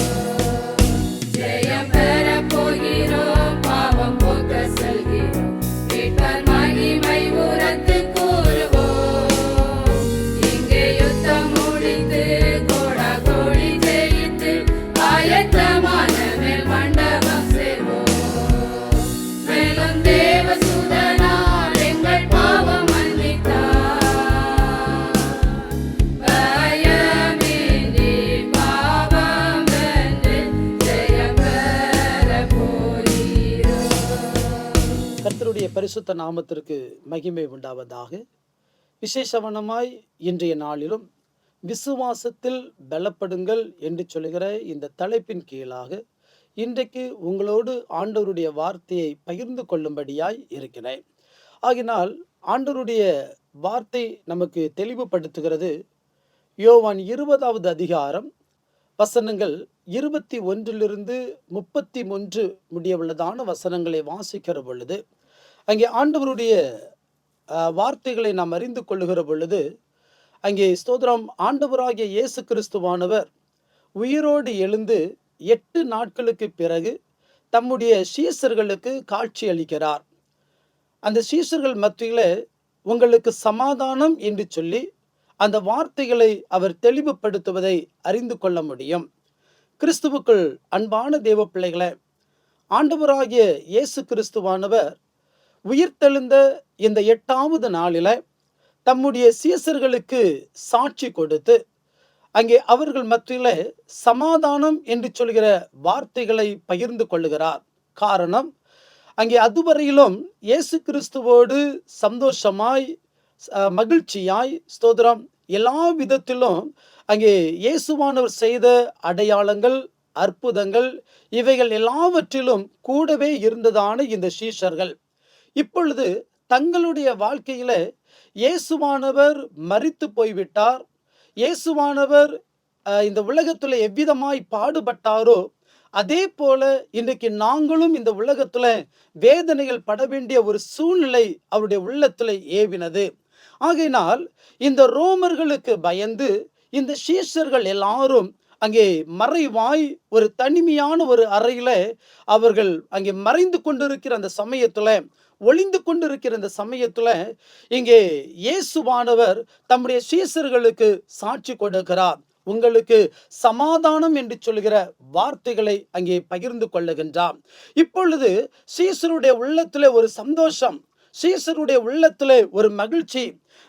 ஜெயம் பெறப் போகிறோம். பாவம் போக்க செல்கிறோம். மீட்பர் மகிமை உரத்து கூறுவோம். இங்கே யுத்தம் முடித்து கோடாகோடி ஜெயித்து ஆயத்தமான மேல் மண்டபம் சேர்வோம். மேலும் தேவசூதனார் எங்கள் பாவம் மன்னித்தார். பயமின்றி பாவம் வென்று ஜெயம் பெறப் போகிறோம். கர்த்தருடைய பரிசுத்த நாமத்திற்கு மகிமை உண்டாவதாக. விசேஷவனமாய் இன்றைய நாளிலும் விசுவாசத்தில் பலப்படுங்கள் என்று சொல்லுகிற இந்த தலைப்பின் கீழாக இன்றைக்கு உங்களோடு ஆண்டவருடைய வார்த்தையை பகிர்ந்து கொள்ளும்படியாய் இருக்கிறேன். ஆகினால் ஆண்டவருடைய வார்த்தை நமக்கு தெளிவுபடுத்துகிறது. யோவான் 20வது அதிகாரம் வசனங்கள் 21 33 முடியவுள்ளதான வசனங்களை வாசிக்கிற பொழுது அங்கே ஆண்டவருடைய வார்த்தைகளை நாம் அறிந்து கொள்ளுகிற பொழுது அங்கே ஸ்தோத்திரம், ஆண்டவராகிய இயேசு கிறிஸ்துவானவர் உயிரோடு எழுந்து 8 நாட்களுக்கு பிறகு தம்முடைய சீஷர்களுக்கு காட்சி அளிக்கிறார். அந்த சீஷர்கள் மத்தியிலே உங்களுக்கு சமாதானம் என்று சொல்லி அந்த வார்த்தைகளை அவர் தெளிவுபடுத்துவதை அறிந்து கொள்ள முடியும். கிறிஸ்துவுக்குள் அன்பான தேவ பிள்ளைகளே, ஆண்டவராகிய இயேசு கிறிஸ்துவானவர் உயிர்த்தெழுந்த இந்த 8வது நாளில தம்முடைய சீஷர்களுக்கு சாட்சி கொடுத்து அங்கே அவர்கள் மத்தியிலே சமாதானம் என்று சொல்கிற வார்த்தைகளை பகிர்ந்து கொள்ளுகிறார். காரணம், அங்கே அதுவரையிலும் இயேசு கிறிஸ்துவோடு சந்தோஷமாய் மகிழ்ச்சியாய் ஸ்தோத்திரம் எல்லா விதத்திலும் அங்கே இயேசுவானவர் செய்த அடையாளங்கள், அற்புதங்கள் இவைகள் எல்லாவற்றிலும் கூடவே இருந்ததான இந்த சீஷர்கள் இப்பொழுது தங்களுடைய வாழ்க்கையில இயேசுவானவர் மரித்து போய்விட்டார். இயேசுவானவர் இந்த உலகத்துல எவ்விதமாய் பாடுபட்டாரோ அதே போல இன்றைக்கு நாங்களும் இந்த உலகத்துல வேதனைகள் பட வேண்டிய ஒரு சூழ்நிலை அவருடைய உள்ளத்துல ஏவினது. ஆகையினால் இந்த ரோமர்களுக்கு பயந்து இந்த சீஷர்கள் எல்லாரும் அங்கே மறைவாய் ஒரு தனிமையான ஒரு அறையில அவர்கள் அங்கே மறைந்து கொண்டிருக்கிற அந்த சமயத்துல, ஒளிந்து கொண்டிருக்கிற அந்த சமயத்துல இங்கே இயேசுவானவர் தம்முடைய சீஷர்களுக்கு சாட்சி கொடுக்கிறார். உங்களுக்கு சமாதானம் என்று சொல்கிற வார்த்தைகளை அங்கே பகிர்ந்து கொள்ளுகின்றார். இப்பொழுது சீஷருடைய உள்ளத்திலே ஒரு சந்தோஷம், சீஷருடைய உள்ளத்திலே ஒரு மகிழ்ச்சி.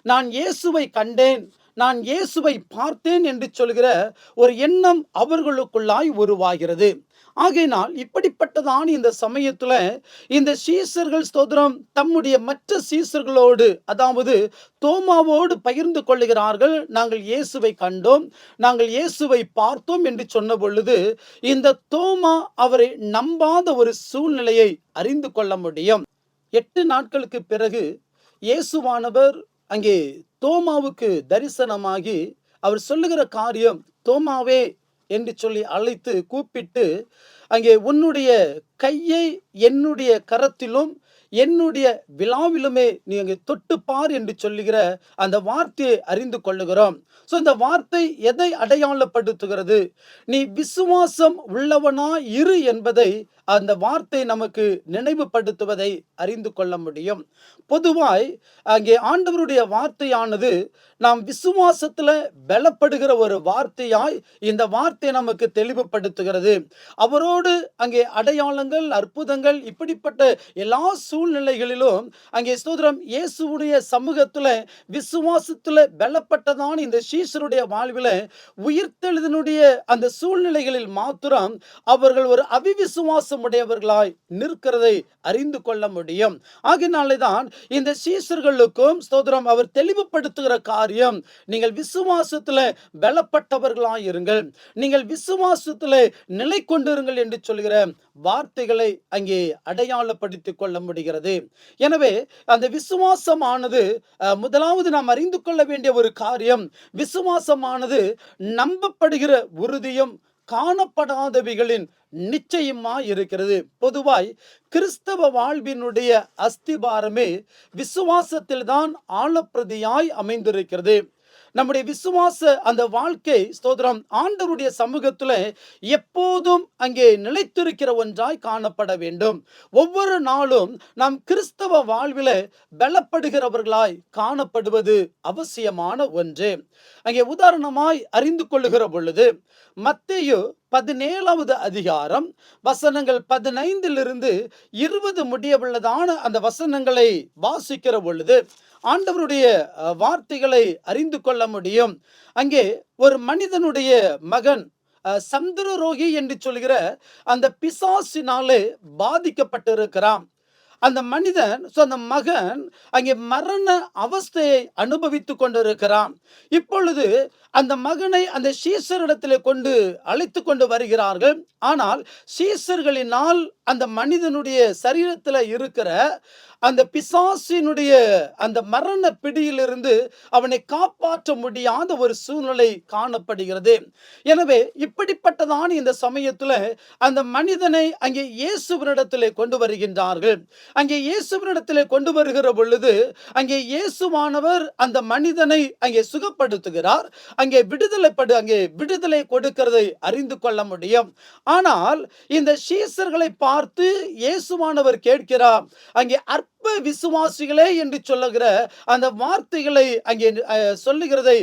நான் இயேசுவை கண்டேன், நான் இயேசுவை பார்த்தேன் என்று சொல்கிற ஒரு எண்ணம் அவர்களுக்குள்ளாய் உருவாகிறது. ஆகையினால் இப்படிப்பட்டதான் இந்த சமயத்துல இந்த சீஷர்கள் ஸ்தோத்திரம் தம்முடைய மற்ற சீஷர்களோடு, அதாவது தோமாவோடு பகிர்ந்து கொள்ளுகிறார்கள். நாங்கள் இயேசுவை கண்டோம், நாங்கள் இயேசுவை பார்த்தோம் என்று சொன்ன பொழுது இந்த தோமா அவரை நம்பாத ஒரு சூழ்நிலையை அறிந்து கொள்ள முடியும். 8 நாட்களுக்கு பிறகு இயேசுவானவர் அங்கே தோமாவுக்கு தரிசனமாகி அவர் சொல்லுகிற காரியம், தோமாவே என்று சொல்லி அழைத்து கூப்பிட்டு அங்கே உன்னுடைய கையை என்னுடைய கரத்திலும் என்னுடைய விழாவிலுமே நீ அங்கே தொட்டு பார் என்று சொல்லுகிற அந்த வார்த்தையை அறிந்து கொள்ளுகிறோம். ஸோ இந்த வார்த்தை எதை அடையாளப்படுத்துகிறது? நீ விசுவாசம் உள்ளவனா இரு என்பதை அந்த வார்த்தை நமக்கு நினைவுபடுத்துவதை அறிந்து கொள்ள முடியும். பொதுவாய் அங்கே ஆண்டவருடைய வார்த்தையானது நாம் விசுவாசத்துல பலப்படுகிற ஒரு வார்த்தையாய் இந்த வார்த்தை நமக்கு தெளிவுபடுத்துகிறது. அவரோடு அங்கே அடையாளங்கள், அற்புதங்கள், இப்படிப்பட்ட எல்லா சூழ்நிலைகளிலும் அங்கே ஸ்தோத்திரம் இயேசுவுடைய சமூகத்துல விசுவாசத்துல பலப்பட்டதான இந்த சீஷருடைய வாழ்வில உயிர்த்தெழுதனுடைய அந்த சூழ்நிலைகளில் மாத்திரம் அவர்கள் ஒரு அவிவிசுவாசம் உடையவர்களாய் நிற்கிறதை அறிந்து கொள்ள முடியும். ஆகினால்தான் இந்த சீஷர்களுக்கும் ஸ்தோத்திரம் அவர் தெளிவுபடுத்துகிற காரியம், நீங்கள் விசுவாசத்துல பலப்பட்டவர்களாய் இருங்கள், நீங்கள் விசுவாசத்துல நிலை கொண்டிருங்கள் என்று சொல்கிற வார்த்தைகளை அங்கே அடையாளப்படுத்திக் கொள்ள முடிகிறது. எனவே அந்த விசுவாசமானது முதலாவது நாம் அறிந்து கொள்ள வேண்டிய ஒரு காரியம், விசுவாசமானது நம்பப்படுகிற உறுதியும் காணப்படாதவைகளின் நிச்சயமா இருக்கிறது. பொதுவாய் கிறிஸ்தவ வாழ்வினுடைய அஸ்திபாரமே விசுவாசத்தில் தான் ஆழப்பிரதியாய் அமைந்திருக்கிறது. நம்முடைய விசுவாச அந்த வாழ்க்கை ஸ்தோத்திரம் ஆண்டவருடைய சமூகத்துல எப்போதும் அங்கே நிலைத்திருக்கிற ஒன்றாய் காணப்பட வேண்டும். ஒவ்வொரு நாளும் நாம் கிறிஸ்தவ வாழ்வில பலப்படுகிறவர்களாய் காணப்படுவது அவசியமான ஒன்று. அங்கே உதாரணமாய் அறிந்து கொள்ளுகிற பொழுது மத்தேயு 17வது அதிகாரம் வசனங்கள் 15 20 முடியவுள்ளதான அந்த வசனங்களை வாசிக்கிற பொழுது ஆண்டவருடைய வார்த்தைகளை அறிந்து கொள்ள முடியும். அங்கே ஒரு மனிதனுடைய மகன் சந்திரரோகி என்று சொல்கிற அந்த பிசாசினாலே பாதிக்கப்பட்டிருக்கிறான். அந்த மனிதன், அந்த மகன் அங்கே மரண அவஸ்தையை அனுபவித்து கொண்டிருக்கிறான். இப்பொழுது அந்த மகனை அந்த சீஷரிடத்திலே கொண்டு அழைத்து கொண்டு வருகிறார்கள். ஆனால் சீஷர்களினால் அந்த மனிதனுடைய சரீரத்தில் இருக்கிற அந்த பிசாசினுடைய அந்த மரண பிடியிலிருந்து அவனை காப்பாற்ற முடியாத ஒரு சூழ்நிலை காணப்படுகிறது. எனவே இப்படிப்பட்டதான இந்த சமயத்தில் அந்த மனிதனை அங்கே இயேசுவினிடத்திலே கொண்டு வருகின்றார்கள். அங்கே இயேசுவினிடத்திலே கொண்டு வருகிற பொழுது அங்கே இயேசுவானவர் அந்த மனிதனை அங்கே சுகப்படுத்துகிறார். அங்கே விடுதலை கொடுக்கிறதை அறிந்து கொள்ள முடியும். ஆனால் இந்த சீஷர்களை பார்த்து இயேசுவானவர் கேட்கிறார், அங்கே அற்ப விசுவாசிகளே என்று சொல்லுகிற அந்த வார்த்தைகளை அங்கே சொல்லுகிறதை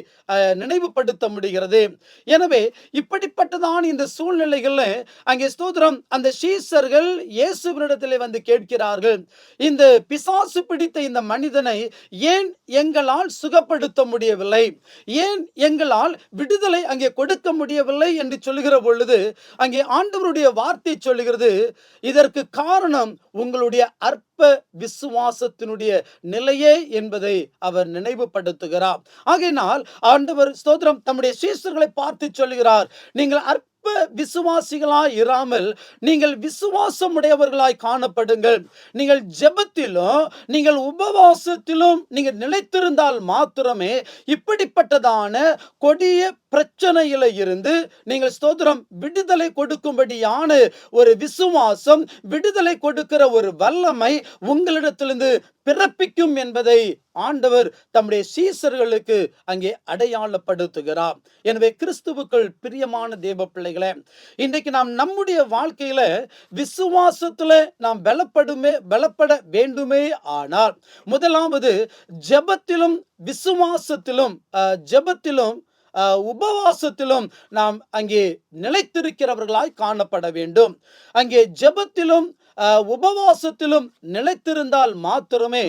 நினைவுபடுத்த முடிகிறது. எனவே இப்படிப்பட்டதான் இந்த சூழ்நிலைகள்ல அங்கே ஸ்தோத்திரம் அந்த சீஷர்கள் இயேசுவினிடத்திலே வந்து கேட்கிறார்கள், இந்த பிசாசு பிடித்த இந்த மனிதனை ஏன் எங்களால் சுகப்படுத்த முடியவில்லை, ஏன் எங்களால் விடுதலை அங்கே கொடுக்க முடியவில்லை என்று சொல்லுகிற பொழுது அங்கே ஆண்டவருடைய வார்த்தை சொல்லுகிறது, இதற்கு காரணம் உங்களுடைய அற்ப விசுவாசத்தினுடைய நிலையே என்பதை அவர் நினைவுபடுத்துகிறார். ஆகையினால் ஆண்டவர் ஸ்தோத்திரம் தம்முடைய சீஷர்களை பார்த்து சொல்கிறார், நீங்கள் அற்ப விசுவாசிகளாய் இராமல் நீங்கள் விசுவாசம் உடையவர்களாய் காணப்படுங்கள். நீங்கள் ஜெபத்திலும் நீங்கள் உபவாசத்திலும் நீங்கள் நிலைத்திருந்தால் மாத்திரமே இப்படிப்பட்டதான கொடிய பிரச்சனையில இருந்து நீங்கள் ஸ்தோத்திரம் விடுதலை கொடுக்கும்படியான ஒரு விசுவாசம், விடுதலை கொடுக்கிற ஒரு வல்லமை உங்களிடத்திலிருந்து பிறப்பிக்கும் என்பதை ஆண்டவர் தம்முடைய சீஷர்களுக்கு அங்கே அடையாளப்படுத்துகிறார். எனவே கிறிஸ்துவுக்குள் பிரியமான தேவ பிள்ளைகளே, இன்றைக்கு நாம் நம்முடைய வாழ்க்கையில விசுவாசத்துல நாம் பலப்பட வேண்டுமே. ஆனால் முதலாவது ஜெபத்திலும் விசுவாசத்திலும் ஜெபத்திலும் உபவாசத்திலும் நாம் அங்கே நிலைத்திருக்கிறவர்களாய் காணப்பட வேண்டும். அங்கே ஜெபத்திலும் உபவாசத்திலும் நிலைத்திருந்தால் மாத்திரமே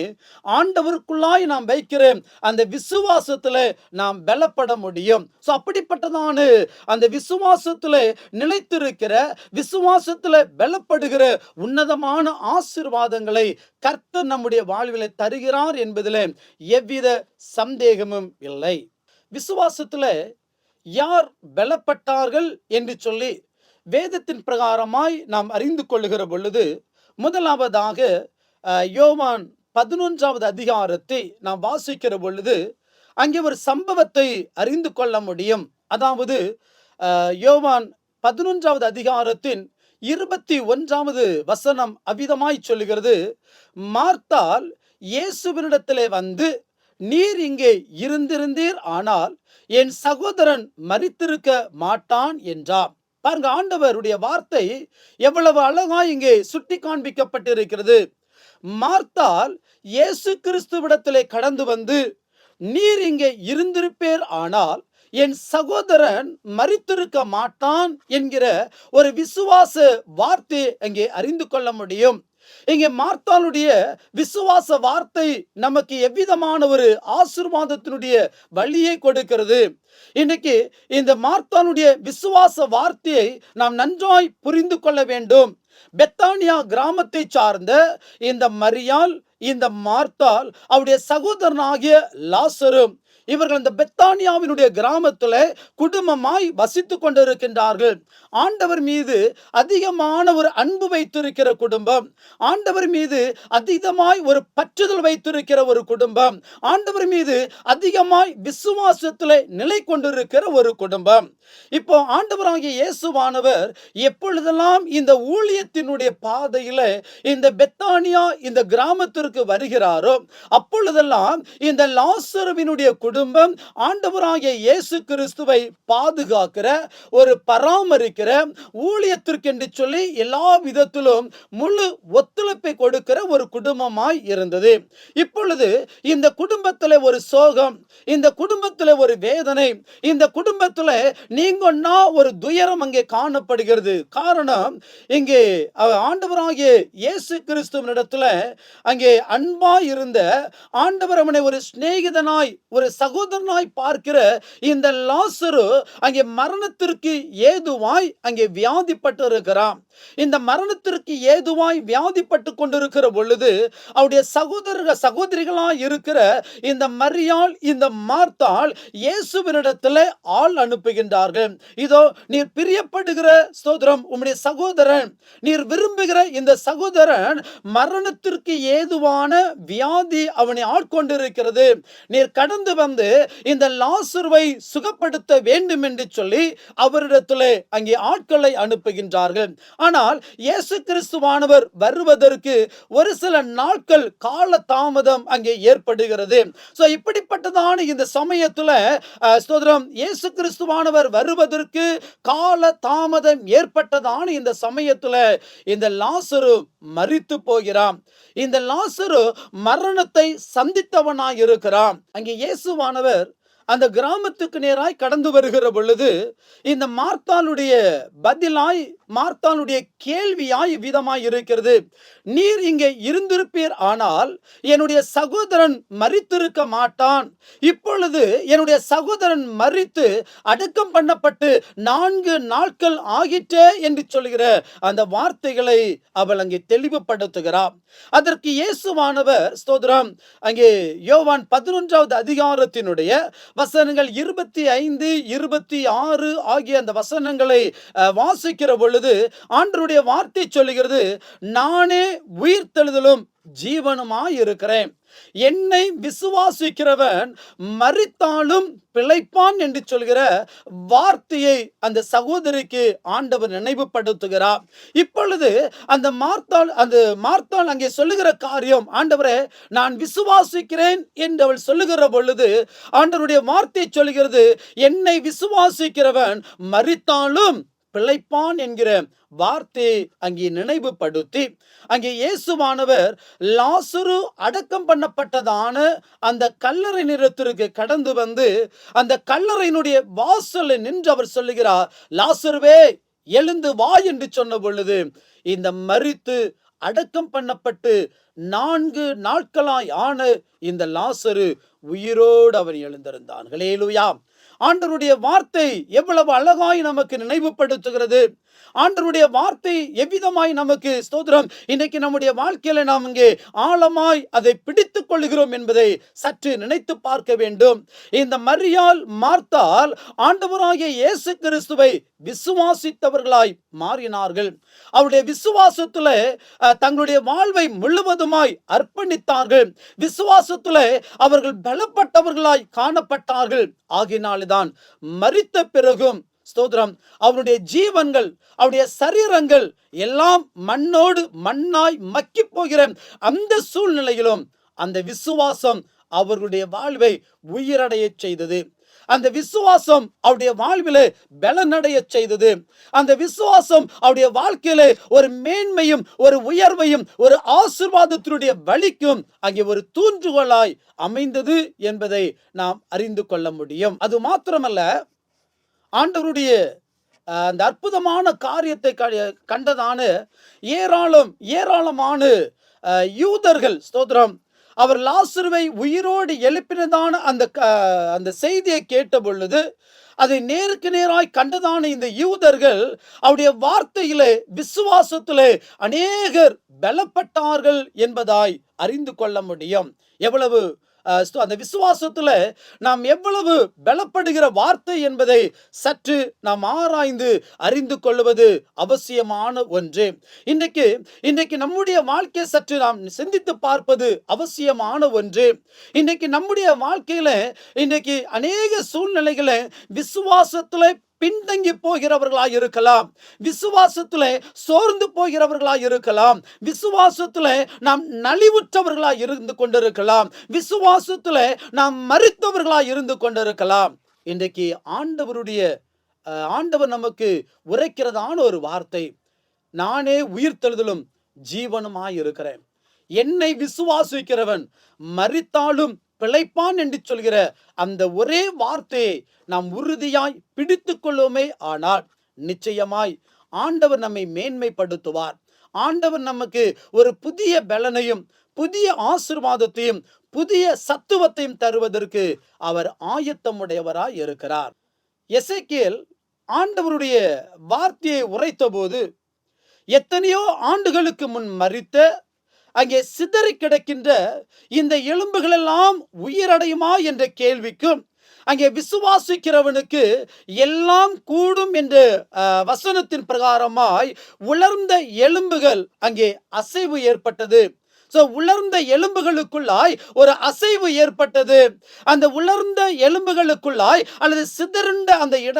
ஆண்டவருக்குள்ளாய் நாம் வைக்கிற அந்த விசுவாசத்துல நாம் பலப்பட முடியும். அப்படிப்பட்டதான அந்த விசுவாசத்துல நிலைத்திருக்கிற, விசுவாசத்துல பலப்படுகிற உன்னதமான ஆசீர்வாதங்களை கர்த்தர் நம்முடைய வாழ்வில் தருகிறார் என்பதில் எவ்வித சந்தேகமும் இல்லை. விசுவாசத்துல யார் பலப்பட்டார்கள் என்று சொல்லி வேதத்தின் பிரகாரமாய் நாம் அறிந்து கொள்ளுகிற பொழுது முதலாவதாக யோவான் 11வது அதிகாரத்தை நாம் வாசிக்கிற பொழுது அங்கே ஒரு சம்பவத்தை அறிந்து கொள்ள முடியும். அதாவது யோவான் 11வது அதிகாரத்தின் 21வது வசனம் அவ்விதமாய் சொல்லுகிறது, மார்த்தாள் இயேசுவினிடத்திலே வந்து, நீர் இங்கே இருந்திருந்தீர் ஆனால் என் சகோதரன் மரித்திருக்க மாட்டான் என்றார். பாருங்க, ஆண்டவருடைய வார்த்தை எவ்வளவு அழகா இங்கே சுட்டி காண்பிக்கப்பட்டிருக்கிறது. மார்த்தாள் இயேசு கிறிஸ்துவிடத்திலே கடந்து வந்து, நீர் இங்கே இருந்திருப்பேர் ஆனால் என் சகோதரன் மரித்திருக்க மாட்டான் என்கிற ஒரு விசுவாச வார்த்தை அங்கே அறிந்து கொள்ள முடியும். இங்கே மார்த்தாளுடைய விசுவாச வார்த்தை நமக்கு எவ்விதமான ஒரு ஆசீர்வாதத்தினுடைய வழியை கொடுக்கிறது. இன்னைக்கு இந்த மார்த்தாளுடைய விசுவாச வார்த்தையை நாம் நன்றாய் புரிந்து கொள்ள வேண்டும். பெத்தானியா கிராமத்தை சார்ந்த இந்த மரியாள், இந்த மார்த்தாள், அவருடைய சகோதரனாகிய லாசரு, இவர்கள் இந்த பெத்தானியாவினுடைய கிராமத்துல குடும்பமாய் வசித்து கொண்டிருக்கின்றார்கள். ஆண்டவர் மீது அதிகமான ஒரு அன்பு வைத்திருக்கிற குடும்பம், ஆண்டவர் மீது அதிகமாய் ஒரு பற்றுதல் வைத்திருக்கிற ஒரு குடும்பம், ஆண்டவர் மீது அதிகமாய் விசுவாசத்திலே நிலை கொண்டிருக்கிற ஒரு குடும்பம். இப்போ ஆண்டவராகிய இயேசுவானவர் எப்பொழுதெல்லாம் இந்த ஊழியத்தினுடைய பாதையில இந்த பெத்தானியா இந்த கிராமத்திற்கு வருகிறாரோ அப்பொழுதெல்லாம் இந்த லாசருவினுடைய குடும்பம் ஆண்டவராகிய இயேசு கிறிஸ்துவை பாதுகாக்கிற, ஒரு பராமரிக்கிற, ஊழியத்திற்கு என்று சொல்லி எல்லா விதத்திலும் முழு ஒத்துழைப்பை கொடுக்கிற ஒரு குடும்பமாய் இருந்தது. இப்பொழுது இந்த குடும்பத்தில் ஒரு சோகம், இந்த குடும்பத்தில் ஒரு வேதனை, இந்த குடும்பத்தில் நீங்கன்னா ஒரு துயரம் அங்கே காணப்படுகிறது. காரணம், இங்கே ஆண்டவராகிய இயேசு கிறிஸ்துவினிடத்துல அங்கே அன்பாய் இருந்த ஆண்டவர் அவனை ஒரு சிநேகிதனாய், ஒரு சகோதரனாய் பார்க்கிற இந்த லாசரு அங்கே மரணத்திற்கு ஏதுவாய் அங்கே வியாதிப்பட்டு இருக்கிறான். இந்த மரணத்திற்கு ஏதுவாய் வியாதிப்பட்டு கொண்டிருக்கிற பொழுது அவருடைய சகோதரிகளாய் இருக்கிற இந்த மரியாள், இந்த மார்த்தாள் இயேசுவினிடத்தில் ஆள் அனுப்புகின்றார்கள். இதோ நீர் பிரியப்படுகிற ஸ்தோத்திரம், உம்முடைய சகோதரன், நீர் விரும்புகிற இந்த சகோதரன் மரணத்திற்கு ஏதுவான வியாதி அவனை ஆட்கொண்டிருக்கிறது. நீர் கடந்து வந்து இந்த லாசருவை சுகப்படுத்த வேண்டும் என்று சொல்லி அவரிடத்தில் அங்கே ஆட்களை அனுப்புகின்றார்கள். ஆனால் இயேசு கிறிஸ்துவானவர் வருவதற்கு ஒரு சில நாட்கள் கால தாமதம் அங்கே ஏற்படுகிறது. சோ இப்படிப்பட்டதான இந்த சமயத்துல ஸ்தோத்திரம், இயேசு கிறிஸ்துவானவர் வருவதற்கு கால தாமதம் ஏற்பட்டதான இந்த சமயத்துல இந்த லாசரு மரித்து போகிறான். இந்த லாசரு மரணத்தை சந்தித்தவனாய் இருக்கிறான். அங்கே இயேசுவானவர் அந்த கிராமத்துக்கு நேராய் கடந்து வருகிற பொழுது இந்த மார்த்தாளுடைய பதிலாய், மார்த்தாளுடைய கேள்வியாய் விதமாய் இருக்கிறது, நீர் இங்கே இருந்திருப்பீர் ஆனால் என்னுடைய சகோதரன் மரித்திருக்க மாட்டான். இப்பொழுது என்னுடைய சகோதரன் மரித்து அடக்கம் பண்ணப்பட்டு 4 நாட்கள் ஆகிற்றே என்று சொல்கிற அந்த வார்த்தைகளை அவள் அங்கே தெளிவுபடுத்துகிறார். அதற்கு இயேசுவானவர் ஸ்தோத்திரம் அங்கே யோவான் 11வது அதிகாரத்தினுடைய வசனங்கள் 25, 26 ஆகிய அந்த வசனங்களை வாசிக்கிற பொழுது ஆண்டவருடைய வார்த்தை சொல்லுகிறது, நானே உயிர்த்தெழுதலும் ஜீவனுமாய் இருக்கிறேன். என்னை விசுவாசிக்கிறவன் மரித்தாலும் பிழைப்பான் என்று சொல்கிற வார்த்தையை அந்த சகோதரிக்கு ஆண்டவர் நினைவுபடுத்துகிறார். இப்பொழுது அந்த மார்த்தாள் அங்கே சொல்லுகிற காரியம், ஆண்டவரே நான் விசுவாசிக்கிறேன் என்று அவள் சொல்லுகிற பொழுது ஆண்டவருடைய வார்த்தை சொல்லுகிறது, என்னை விசுவாசிக்கிறவன் மரித்தாலும் பிழைப்பான் என்கிற வார்த்தையை அங்கே நினைவுபடுத்தி அங்கே இயேசுவானவர் லாசரு அடக்கம் பண்ணப்பட்டதான அந்த கல்லறை நிலத்திற்கு கடந்து வந்து அந்த கல்லறையினுடைய வாசலில் நின்று அவர் சொல்லுகிறார், லாசருவே எழுந்து வா என்று சொன்ன பொழுது இந்த மரித்து அடக்கம் பண்ணப்பட்டு 4 நாட்களாய் ஆன இந்த லாசரு உயிரோடு அவன் எழுந்திருந்தான். ஹல்லேலூயா. ஆண்டவருடைய வார்த்தை எவ்வளவு அழகாய் நமக்கு நினைவுபடுத்துகிறது. ஆண்டவருடைய வார்த்தை எவ்விதமாய் நமக்கு ஸ்தோத்திரம் இன்னைக்கு நம்முடைய வாழ்க்கையில நாம் இங்கே ஆழமாய் அதை பிடித்துக் கொள்கிறோம் என்பதை சற்று நினைத்து பார்க்க வேண்டும். இந்த மரியாள், மார்த்தாள் ஆண்டவராகிய இயேசு கிறிஸ்துவை விசுவாசித்தவர்களாய் மாறினார்கள். அவருடைய விசுவாசத்துல தங்களுடைய வாழ்வை முழுவதுமாய் அர்ப்பணித்தார்கள். விசுவாசத்துல அவர்கள் பலப்பட்டவர்களாய் காணப்பட்டார்கள். ஆகினால்தான் மரித்த பிறகும் ஸ்தோத்திரம், அவருடைய ஜீவன்கள், அவருடைய சரீரங்கள் எல்லாம் மண்ணோடு மண்ணாய் மக்கி போகிற அந்த சூழ்நிலையிலும் அந்த விசுவாசம் அவர்களுடைய வாழ்வை உயிரடைய செய்தது. அந்த விசுவாசம் அவருடைய வாழ்விலே பலனடைய செய்தது. அந்த விசுவாசம் அவருடைய வாழ்க்கையிலே ஒரு மேன்மையும் ஒரு உயர்வையும் ஒரு ஆசீர்வாதத்தினுடைய வழிக்கும் அங்கே ஒரு தூண்டுகோலாய் அமைந்தது என்பதை நாம் அறிந்து கொள்ள முடியும். அது மாத்திரமல்ல, ஆண்டவருடைய அந்த அற்புதமான காரியத்தை கண்டதான ஏராளமான யூதர்கள், ஸ்தோத்திரம், அவர் லாசருவை உயிரோடு எழுப்பினதான அந்த செய்தியை கேட்ட பொழுது அதை நேருக்கு நேராய் கண்டதான இந்த யூதர்கள் அவருடைய வார்த்தையிலே விசுவாசத்திலே அநேகர் பலப்பட்டார்கள் என்பதாய் அறிந்து கொள்ள முடியும். எவ்வளவு அந்த விசுவாசத்துல நாம் எவ்வளவு பலப்படுகிற வார்த்தை என்பதை சற்று நாம் ஆராய்ந்து அறிந்து கொள்வது அவசியமான ஒன்று. இன்றைக்கு நம்முடைய வாழ்க்கையை சற்று நாம் சிந்தித்து பார்ப்பது அவசியமான ஒன்று. இன்றைக்கு நம்முடைய வாழ்க்கையில இன்றைக்கு அநேக சூழ்நிலைகளை விசுவாசத்துல பின்தங்கி போகிறவர்களாய் இருக்கலாம், விசுவாசத்திலே சோர்ந்து போகிறவர்களாய் இருக்கலாம், விசுவாசத்திலே நாம் நலிவுற்றவர்களாய் இருந்து கொண்டிருக்கலாம், விசுவாசத்திலே நாம் மரித்தவர்களாய் இருந்து கொண்டிருக்கலாம். இன்றைக்கு ஆண்டவர் நமக்கு உரைக்கிறதான ஒரு வார்த்தை, நானே உயிர்த்தெழுதலும் ஜீவனுமாய் இருக்கிறேன், என்னை விசுவாசிக்கிறவன் மரித்தாலும் பிழைப்பான் என்று சொல்கிற அந்த ஒரே வார்த்தையை நாம் உறுதியாய் பிடித்து கொள்ளுமே ஆனால் நிச்சயமாய் ஆண்டவர் நம்மை மேன்மைப்படுத்துவார். ஆண்டவர் நமக்கு ஒரு புதிய பலனையும் புதிய ஆசீர்வாதத்தையும் புதிய சத்துவத்தையும் தருவதற்கு அவர் ஆயத்தமுடையவராய் இருக்கிறார். எசேக்கியேல் ஆண்டவருடைய வார்த்தையை உரைத்த போது எத்தனையோ ஆண்டுகளுக்கு முன் மரித்த அங்கே சிதறி கிடக்கின்ற இந்த எலும்புகள் எல்லாம் உயிரடையுமா என்ற கேள்விக்கும் அங்கே விசுவாசிக்கிறவனுக்கு எல்லாம் கூடும் என்ற வசனத்தின் பிரகாரமாய் உலர்ந்த எலும்புகள் அங்கே அசைவு ஏற்பட்டது. உலர்ந்த எலும்புகளுக்குள்ளாய் ஒரு அசைவு ஏற்பட்டது. அந்த உலர்ந்த எலும்புகளுக்குள்ளாய் அல்லது சிதறுண்ட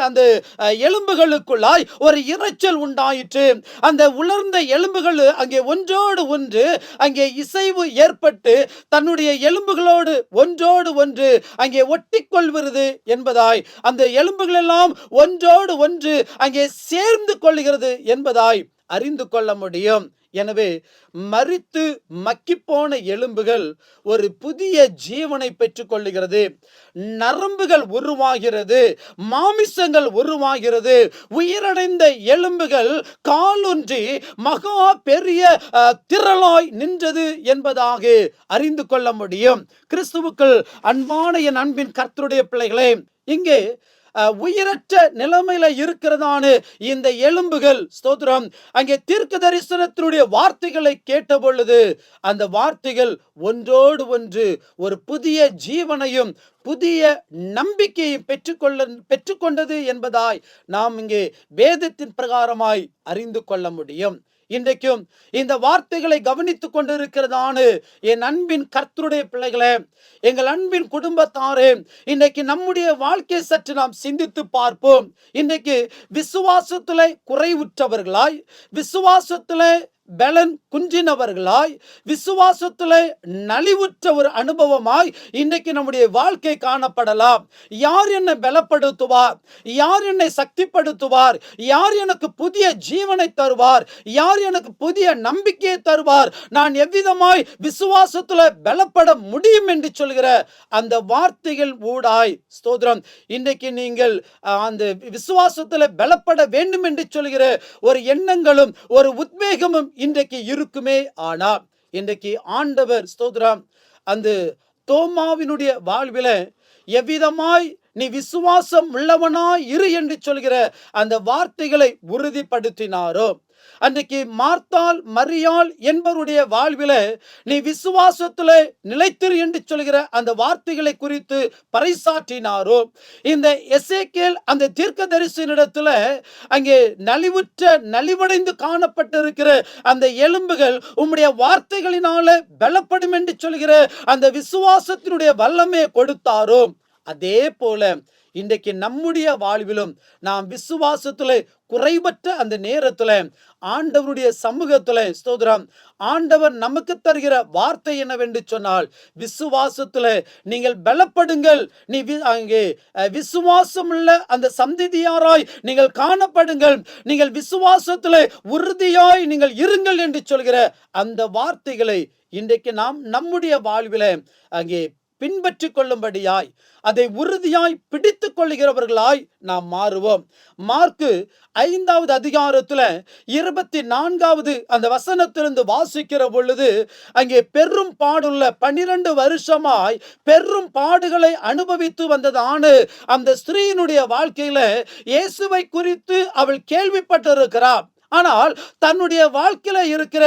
அந்த எலும்புகளுக்குள்ளாய் ஒரு இரைச்சல் உண்டாயிற்று. அந்த உலர்ந்த எலும்புகள் அங்கே ஒன்றோடு ஒன்று அங்கே இசைவு ஏற்பட்டு தன்னுடைய எலும்புகளோடு ஒன்றோடு ஒன்று அங்கே ஒட்டிக்கொள்வது என்பதாய், அந்த எலும்புகள் எல்லாம் ஒன்றோடு ஒன்று அங்கே சேர்ந்து கொள்கிறது என்பதாய் அறிந்து கொள்ள முடியும். எனவே மரித்து மக்கிப்போன எலும்புகள் ஒரு புதிய ஜீவனை பெற்றுக் கொள்ளுகிறது, நரம்புகள் உருவாகிறது, மாமிசங்கள் உருவாகிறது, உயிரடைந்த எலும்புகள் காலொன்றி மகா பெரிய திரளாய் நின்றது என்பதாக அறிந்து கொள்ள முடியும். கிறிஸ்துவுக்குள் அன்பான என் அன்பின் கர்த்தருடைய பிள்ளைகளே, இங்கே உயிரற்ற நிலைமையில இருக்கிறதான இந்த எலும்புகள், ஸ்தோத்திரம், அங்கே தீர்க்க தரிசனத்தினுடைய வார்த்தைகளை கேட்ட பொழுது அந்த வார்த்தைகள் ஒன்றோடு ஒன்று ஒரு புதிய ஜீவனையும் புதிய நம்பிக்கையை பெற்றுக்கொண்டது என்பதாய் நாம் இங்கே வேதத்தின் பிரகாரமாய் அறிந்து கொள்ள முடியும். இன்றைக்கும் இந்த வார்த்தைகளை கவனித்துக் கொண்டிருக்கிறதான என் அன்பின் கர்த்தருடைய பிள்ளைகளே, எங்கள் அன்பின் குடும்பத்தாரே, இன்றைக்கு நம்முடைய வாழ்க்கையை சற்று நாம் சிந்தித்து பார்ப்போம். இன்றைக்கு விசுவாசத்திலே குறைவுற்றவர்களாய், விசுவாசத்திலே பலன் குன்றினவர்களாய், விசுவாசத்திலே நலிவுற்ற ஒரு அனுபவமாய் இன்றைக்கு நம்முடைய வாழ்க்கை காணப்படலாம். யார் என்னை பலப்படுத்துவார்? யார் என்னை சக்திப்படுத்துவார்? யார் எனக்கு புதிய ஜீவனை தருவார்? யார் எனக்கு புதிய நம்பிக்கையை தருவார்? நான் எவ்விதமாய் விசுவாசத்துல பலப்பட முடியும் என்று சொல்கிற அந்த வார்த்தைகள் ஊடாய், ஸ்தோத்திரம், இன்றைக்கு நீங்கள் அந்த விசுவாசத்துல பலப்பட வேண்டும் என்று சொல்கிற ஒரு எண்ணங்களும் ஒரு உத்வேகமும் இன்றைக்கு இருக்குமே. ஆனால் இன்றைக்கு ஆண்டவர், ஸ்தோத்திரம், அந்த தோமாவினுடைய வாழ்வில எவ்விதமாய் நீ விசுவாசம் உள்ளவனாய் இரு என்று சொல்கிற அந்த வார்த்தைகளை உறுதிப்படுத்தினாரோ, அன்றைக்கு மார்த்தாள் மரியாள் என்பவருடைய வாழ்வில நீ விசுவாசத்திலே நிலைத்திரு என்று சொல்கிற அந்த வார்த்தைகளை குறித்து பறைசாற்றினாரோ, இந்த எசேக்கியேல் அந்த தீர்க்கதரிசியினிடத்துல அங்கே நலிவடைந்து காணப்பட்டிருக்கிற அந்த எலும்புகள் உம்முடைய வார்த்தைகளினால பலப்படும் என்று சொல்கிற அந்த விசுவாசத்தினுடைய வல்லமையை கொடுத்தாரோ, அதே போல இன்றைக்கு நம்முடைய வாழ்விலும் நாம் விசுவாசத்திலே குறைபற்ற அந்த நேரத்துல ஆண்டவருடைய சமூகத்துல ஸ்தோத்திரம், ஆண்டவர் நமக்கு தருகிற வார்த்தை என்னவென்று சொன்னால், விசுவாசத்துல நீங்கள் பலப்படுங்கள், நீ அங்கே விசுவாசமுள்ள அந்த சந்ததியாராய் நீங்கள் காணப்படுங்கள், நீங்கள் விசுவாசத்துல உறுதியாய் நீங்கள் இருங்கள் என்று சொல்கிற அந்த வார்த்தைகளை இன்றைக்கு நாம் நம்முடைய வாழ்வில அங்கே பின்பற்றி கொள்ளும்படியாய், அதை உறுதியாய் பிடித்து கொள்ளுகிறவர்களாய் நாம் மாறுவோம். மார்க்கு 5வது அதிகாரத்துல 24வது அந்த வசனத்திலிருந்து வாசிக்கிற பொழுது, அங்கே பெரும் பாடுள்ள 12 வருஷமாய் பெரும் பாடுகளை அனுபவித்து வந்ததான அந்த ஸ்திரீயினுடைய வாழ்க்கையில இயேசுவை குறித்து அவள் கேள்விப்பட்டிருக்கிறார். ஆனால் தன்னுடைய வாழ்க்கையில இருக்கிற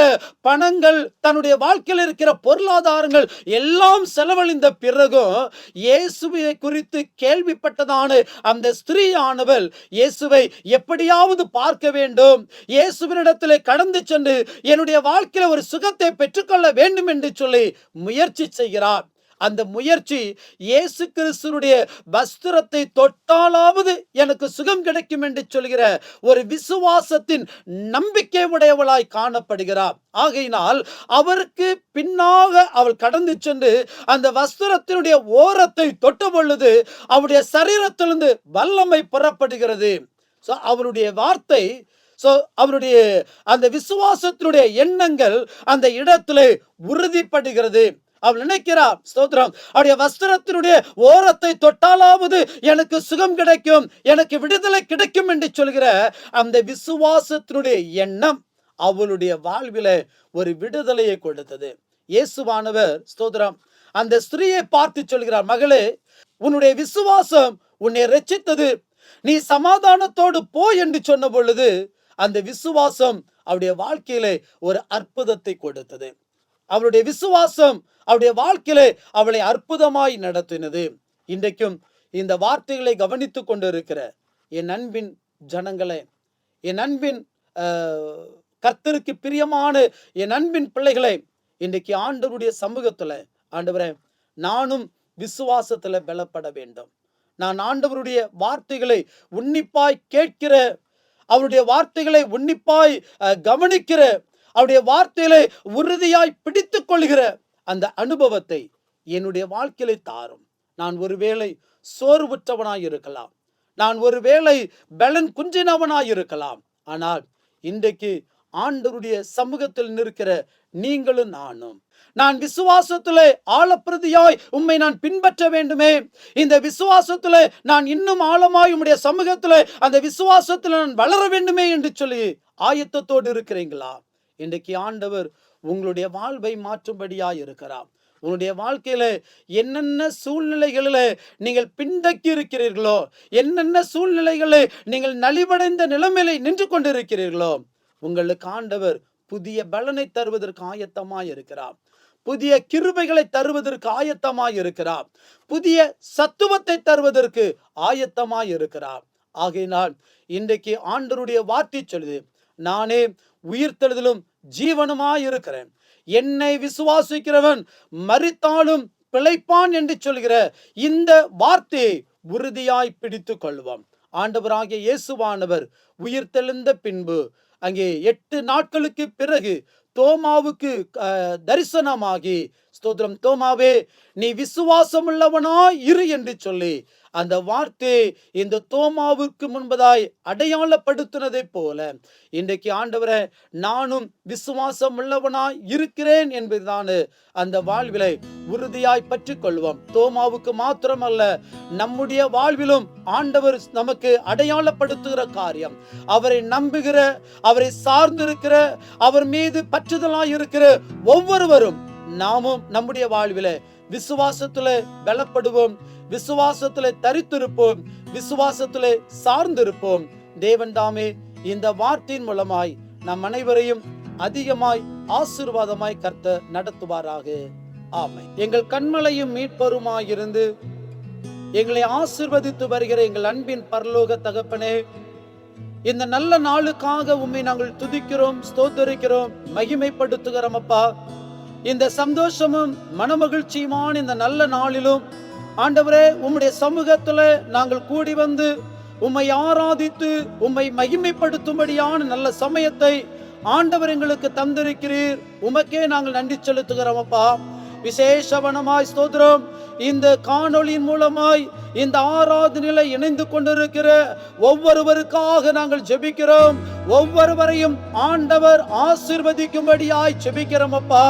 பணங்கள், தன்னுடைய வாழ்க்கையில் இருக்கிற பொருளாதாரங்கள் எல்லாம் செலவழிந்த பிறகும் இயேசுவை குறித்து கேள்விப்பட்டதான அந்த ஸ்திரீயானவள் இயேசுவை எப்படியாவது பார்க்க வேண்டும், இயேசுவினிடத்திலே கடந்து சென்று என்னுடைய வாழ்க்கையில ஒரு சுகத்தை பெற்றுக்கொள்ள வேண்டும் என்று சொல்லி முயற்சி செய்கிறார். அந்த முயற்சி இயேசு கிறிஸ்துவினுடைய வஸ்திரத்தை தொட்டாலாவது எனக்கு சுகம் கிடைக்கும் என்று சொல்கிற ஒரு விசுவாசத்தின் நம்பிக்கை உடையவளாய் காணப்படுகிறார். ஆகையினால் அவருக்கு பின்னாக அவள் கடந்து சென்று அந்த வஸ்திரத்தினுடைய ஓரத்தை தொட்ட பொழுது அவருடைய சரீரத்திலிருந்து வல்லமை புறப்படுகிறது. அவருடைய வார்த்தை, அவருடைய அந்த விசுவாசத்தினுடைய எண்ணங்கள் அந்த இடத்திலே உறுதிப்படுகிறது. அவள் நினைக்கிறார், ஸ்தோத்திரம், அவருடைய வஸ்திரத்தினுடைய ஓரத்தை தொட்டாலாவது எனக்கு சுகம் கிடைக்கும், எனக்கு விடுதலை கிடைக்கும் என்று சொல்கிற அந்த விசுவாசத்தினுடைய எண்ணம் அவளுடைய வாழ்வில ஒரு விடுதலையை கொடுத்தது. இயேசுவானவர் ஸ்தோத்திரம் அந்த ஸ்திரீயை பார்த்து சொல்கிறார், மகளே, உன்னுடைய விசுவாசம் உன்னை ரட்சித்தது, நீ சமாதானத்தோடு போ என்று சொன்ன பொழுது அந்த விசுவாசம் அவருடைய வாழ்க்கையிலே ஒரு அற்புதத்தை கொடுத்தது. அவருடைய விசுவாசம் அவருடைய வாழ்க்கையிலே அவளை அற்புதமாய் நடத்தினது. இன்றைக்கும் இந்த வார்த்தைகளை கவனித்துக் கொண்டிருக்கிற என் அன்பின் ஜனங்களே, என் அன்பின் கர்த்தருக்கு பிரியமான என் அன்பின் பிள்ளைகளை, இன்றைக்கு ஆண்டவருடைய சமூகத்துல, ஆண்டவரே, நானும் விசுவாசத்துல பலப்பட வேண்டும். நான் ஆண்டவருடைய வார்த்தைகளை உன்னிப்பாய் கேட்கிற, அவருடைய வார்த்தைகளை உன்னிப்பாய் கவனிக்கிற, அவருடைய வார்த்தைகளை உறுதியாய் பிடித்துக் கொள்கிற அந்த அனுபவத்தை என்னுடைய வாழ்க்கையில தாரும். நான் ஒருவேளை சோர்வுற்றவனாய் இருக்கலாம், நான் ஒருவேளை பலன் குன்றினவனாய் இருக்கலாம். ஆனால் இன்றைக்கு ஆண்டவருடைய சமூகத்தில் நிற்கிற நீங்களும் நானும், நான் விசுவாசத்திலே ஆழப்பிரதியாய் உம்மை நான் பின்பற்ற வேண்டுமே, இந்த விசுவாசத்திலே நான் இன்னும் ஆழமாய் உம்முடைய சமூகத்திலே அந்த விசுவாசத்திலே நான் வளர வேண்டுமே என்று சொல்லி ஆயத்தத்தோடு இருக்கிறீங்களா? இன்றைக்கு ஆண்டவர் உங்களுடைய வாழ்வை மாற்றும்படியாய் இருக்கிறார். உங்களுடைய வாழ்க்கையில என்னென்ன சூழ்நிலைகளில நீங்கள் பின்தக்கி இருக்கிறீர்களோ, என்னென்ன சூழ்நிலைகளை நீங்கள் நலிவடைந்த நிலைமையில நின்று கொண்டிருக்கிறீர்களோ, உங்களுக்கு ஆண்டவர் புதிய பலனை தருவதற்கு ஆயத்தமாய் இருக்கிறார். புதிய கிருபைகளை தருவதற்கு ஆயத்தமாய் இருக்கிறார். புதிய சத்துவத்தை தருவதற்கு ஆயத்தமாய் இருக்கிறார். ஆகையினால் இன்றைக்கு ஆண்டவருடைய வார்த்தை சொல்லுது, நானே உயிர்த்தெழுதலும் ஜீவனுமாய் இருக்கிறேன், என்னை விசுவாசிக்கிறவன் மரித்தாலும் பிழைப்பான் என்று சொல்கிற இந்த வார்த்தையை உறுதியாய் பிடித்து கொள்வோம். ஆண்டவராகிய இயேசுவானவர் உயிர்த்தெழுந்த பின்பு அங்கே 8 நாட்களுக்கு பிறகு தோமாவுக்கு தரிசனமாகி, ஸ்தோத்திரம், தோமாவே, நீ விசுவாசம் உள்ளவனாய் இரு என்று சொல்லி அந்த வார்த்தையை இந்த தோமாவுக்கு முன்பதாய் அடையாளப்படுத்தினதை போல இன்றைக்கு ஆண்டவரே, நானும் விசுவாசம் உள்ளவனாய் இருக்கிறேன் என்பதுதான் அந்த வாழ்விலை உறுதியாய் பற்றி கொள்வோம். தோமாவுக்கு மாத்திரமல்ல, நம்முடைய வாழ்விலும் ஆண்டவர் நமக்கு அடையாளப்படுத்துகிற காரியம், அவரை நம்புகிற, அவரை சார்ந்திருக்கிற, அவர் மீது பற்றுதலாய் இருக்கிற ஒவ்வொருவரும் நாமும் நம்முடைய வாழ்வில விசுவாசத்துல பலப்படுவோம், விசுவாசத்துல தரித்திருப்போம், விசுவாசத்துல சார்ந்திருப்போம். தேவன் தாமே இந்த வார்த்தையின் மூலமாய் நம் அனைவரையும் அதிகமாய் ஆசீர்வாதமாய் கர்த்தர் நடத்துவாராக. ஆமென். எங்கள் கண்மலையும் மீட்பருமாயிருந்து எங்களை ஆசீர்வதித்து வருகிற எங்கள் அன்பின் பரலோக தகப்பனே, இந்த நல்ல நாளுக்காக உம்மை நாங்கள் துதிக்கிறோம், ஸ்தோத்தரிக்கிறோம், மகிமைப்படுத்துகிறோம் அப்பா. இந்த சந்தோஷமும் மனமகிழ்ச்சியுமான இந்த நல்ல நாளிலும் ஆண்டவரே உம்முடைய சமூகத்துல நாங்கள் கூடி வந்து உம்மை ஆராதித்து உம்மை மகிமைப்படுத்தும்படியான நல்ல சமயத்தை ஆண்டவர் எங்களுக்கு தந்திருக்கிறீர். உமக்கே நாங்கள் நன்றி செலுத்துகிறோம் அப்பா. விசேஷவனமாய் ஸ்தோத்திரம். இந்த காணொளியின் மூலமாய் இந்த ஆராதனையில இணைந்து கொண்டிருக்கிற ஒவ்வொருவருக்காக நாங்கள் ஜெபிக்கிறோம். ஒவ்வொருவரையும் ஆண்டவர் ஆசீர்வதிக்கும்படியாய் ஜெபிக்கிறோம் அப்பா.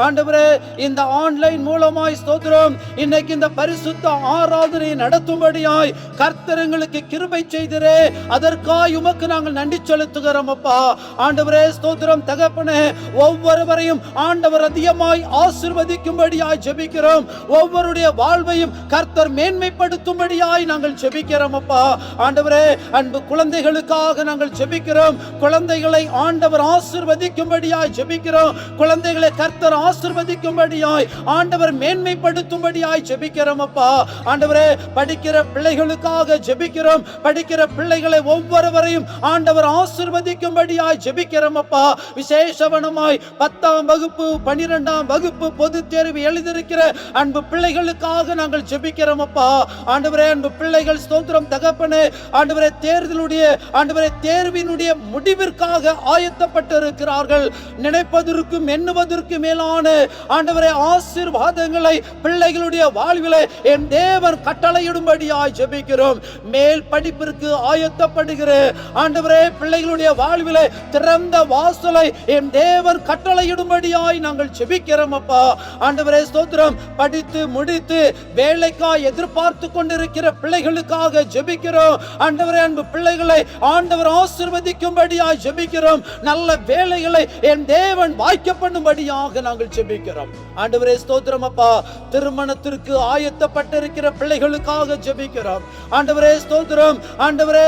ஆண்டவரே, இந்த ஆன்லைன் மூலமாய் ஸ்தோத்திரம் இன்னைக்கு இந்த பரிசுத்த ஆராதனை நடத்தும்படியாய் கர்த்தர் எங்களுக்கு கிருபை செய்திரே, அதற்காய் உமக்கு நாங்கள் நன்றி செலுத்துகிறோம் அப்பா. ஆண்டவரே ஸ்தோத்திரம் தகப்பனே, ஒவ்வொருவரையும் ஆண்டவர் அதிகமாய் ஆசீர்வதிக்கும்படியாய் ஜெபிக்கிறோம். ஒவ்வொருடைய வாழ்வையும் கர்த்தர் மேன்மைப்படுத்தும்படியாய் நாங்கள் ஜெபிக்கிறோம் அப்பா. ஆண்டவரே, அன்பு குழந்தைகளுக்காக நாங்கள் ஜெபிக்கிறோம். குழந்தைகளை ஆண்டவர் ஆசீர்வதிக்கும்படியாய் ஜெபிக்கிறோம். குழந்தைகளை கர்த்தர் ஆசீர்வதிக்கும்படியாய் ஆண்டவர் மேன்மைப்படுத்தும்படியாய் ஜெபிக்கிறோம் அப்பா. ஆண்டவரே, படிக்கிற பிள்ளைகளுக்காக ஜெபிக்கிறோம். படிக்கிற பிள்ளைகளை ஒவ்வொருவரையும் ஆண்டவர் ஆசீர்வதிக்கும்படியாய் ஜெபிக்கிறோம் அப்பா. விசேஷவனமாய் 10ஆம் வகுப்பு 12ஆம் வகுப்பு பொதுத் தேர்வு எழுதியிருக்கிற அன்பு பிள்ளைகளுக்காக நாங்கள் ஜெபிக்கிறோம் அப்பா. ஆண்டவரே, அன்பு பிள்ளைகள் ஸ்தோத்திரம் தகப்பனே, ஆண்டவரே தேர்தலுடைய ஆண்டவரே தேர்வினுடைய முடிவிற்காக ஆயத்தப்பட்டிருக்கிறார்கள். நினைப்பதற்கும் எண்ணுவதற்கு மேலான ஆண்டவரே ஆசீர்வாதங்களை பிள்ளைகளுடைய வாழ்விலே என் தேவன் கட்டளையிடும்படியாய் ஜெபிக்கிறோம். மேல் படிப்பிற்கு ஆயத்தப்படுகிற ஆண்டவரே பிள்ளைகளுடைய வாழ்விலே திறந்த வாசலை என் தேவன் கட்டளையிடும்படியாய் நாங்கள் ஜெபிக்கிறோம் அப்பா. ஆண்டவரே ஸ்தோத்திரம், படித்து முடித்து வேலைக்காய் எதிர்பார்த்து கொண்டிருக்கிற பிள்ளைகளுக்காக ஜெபிக்கிறோம். ஆண்டவரே, அன்பு பிள்ளைகளை ஆண்டவர் ஆசீர்வதிக்கும்படியாய் ஜெபிக்கிறோம். நல்ல வேலைகளை என் தேவன் வாய்க்க பண்ணும்படியாக நாங்கள் ஜெபிக்கிறோம். ஆண்டவரே ஸ்தோத்திரம் அப்பா. திருமணத்திற்கு ஆயத்தப்பட்டிருக்கிற பிள்ளைகளுக்காக ஜெபிக்கிறோம். ஆண்டவரே ஸ்தோத்திரம். ஆண்டவரே,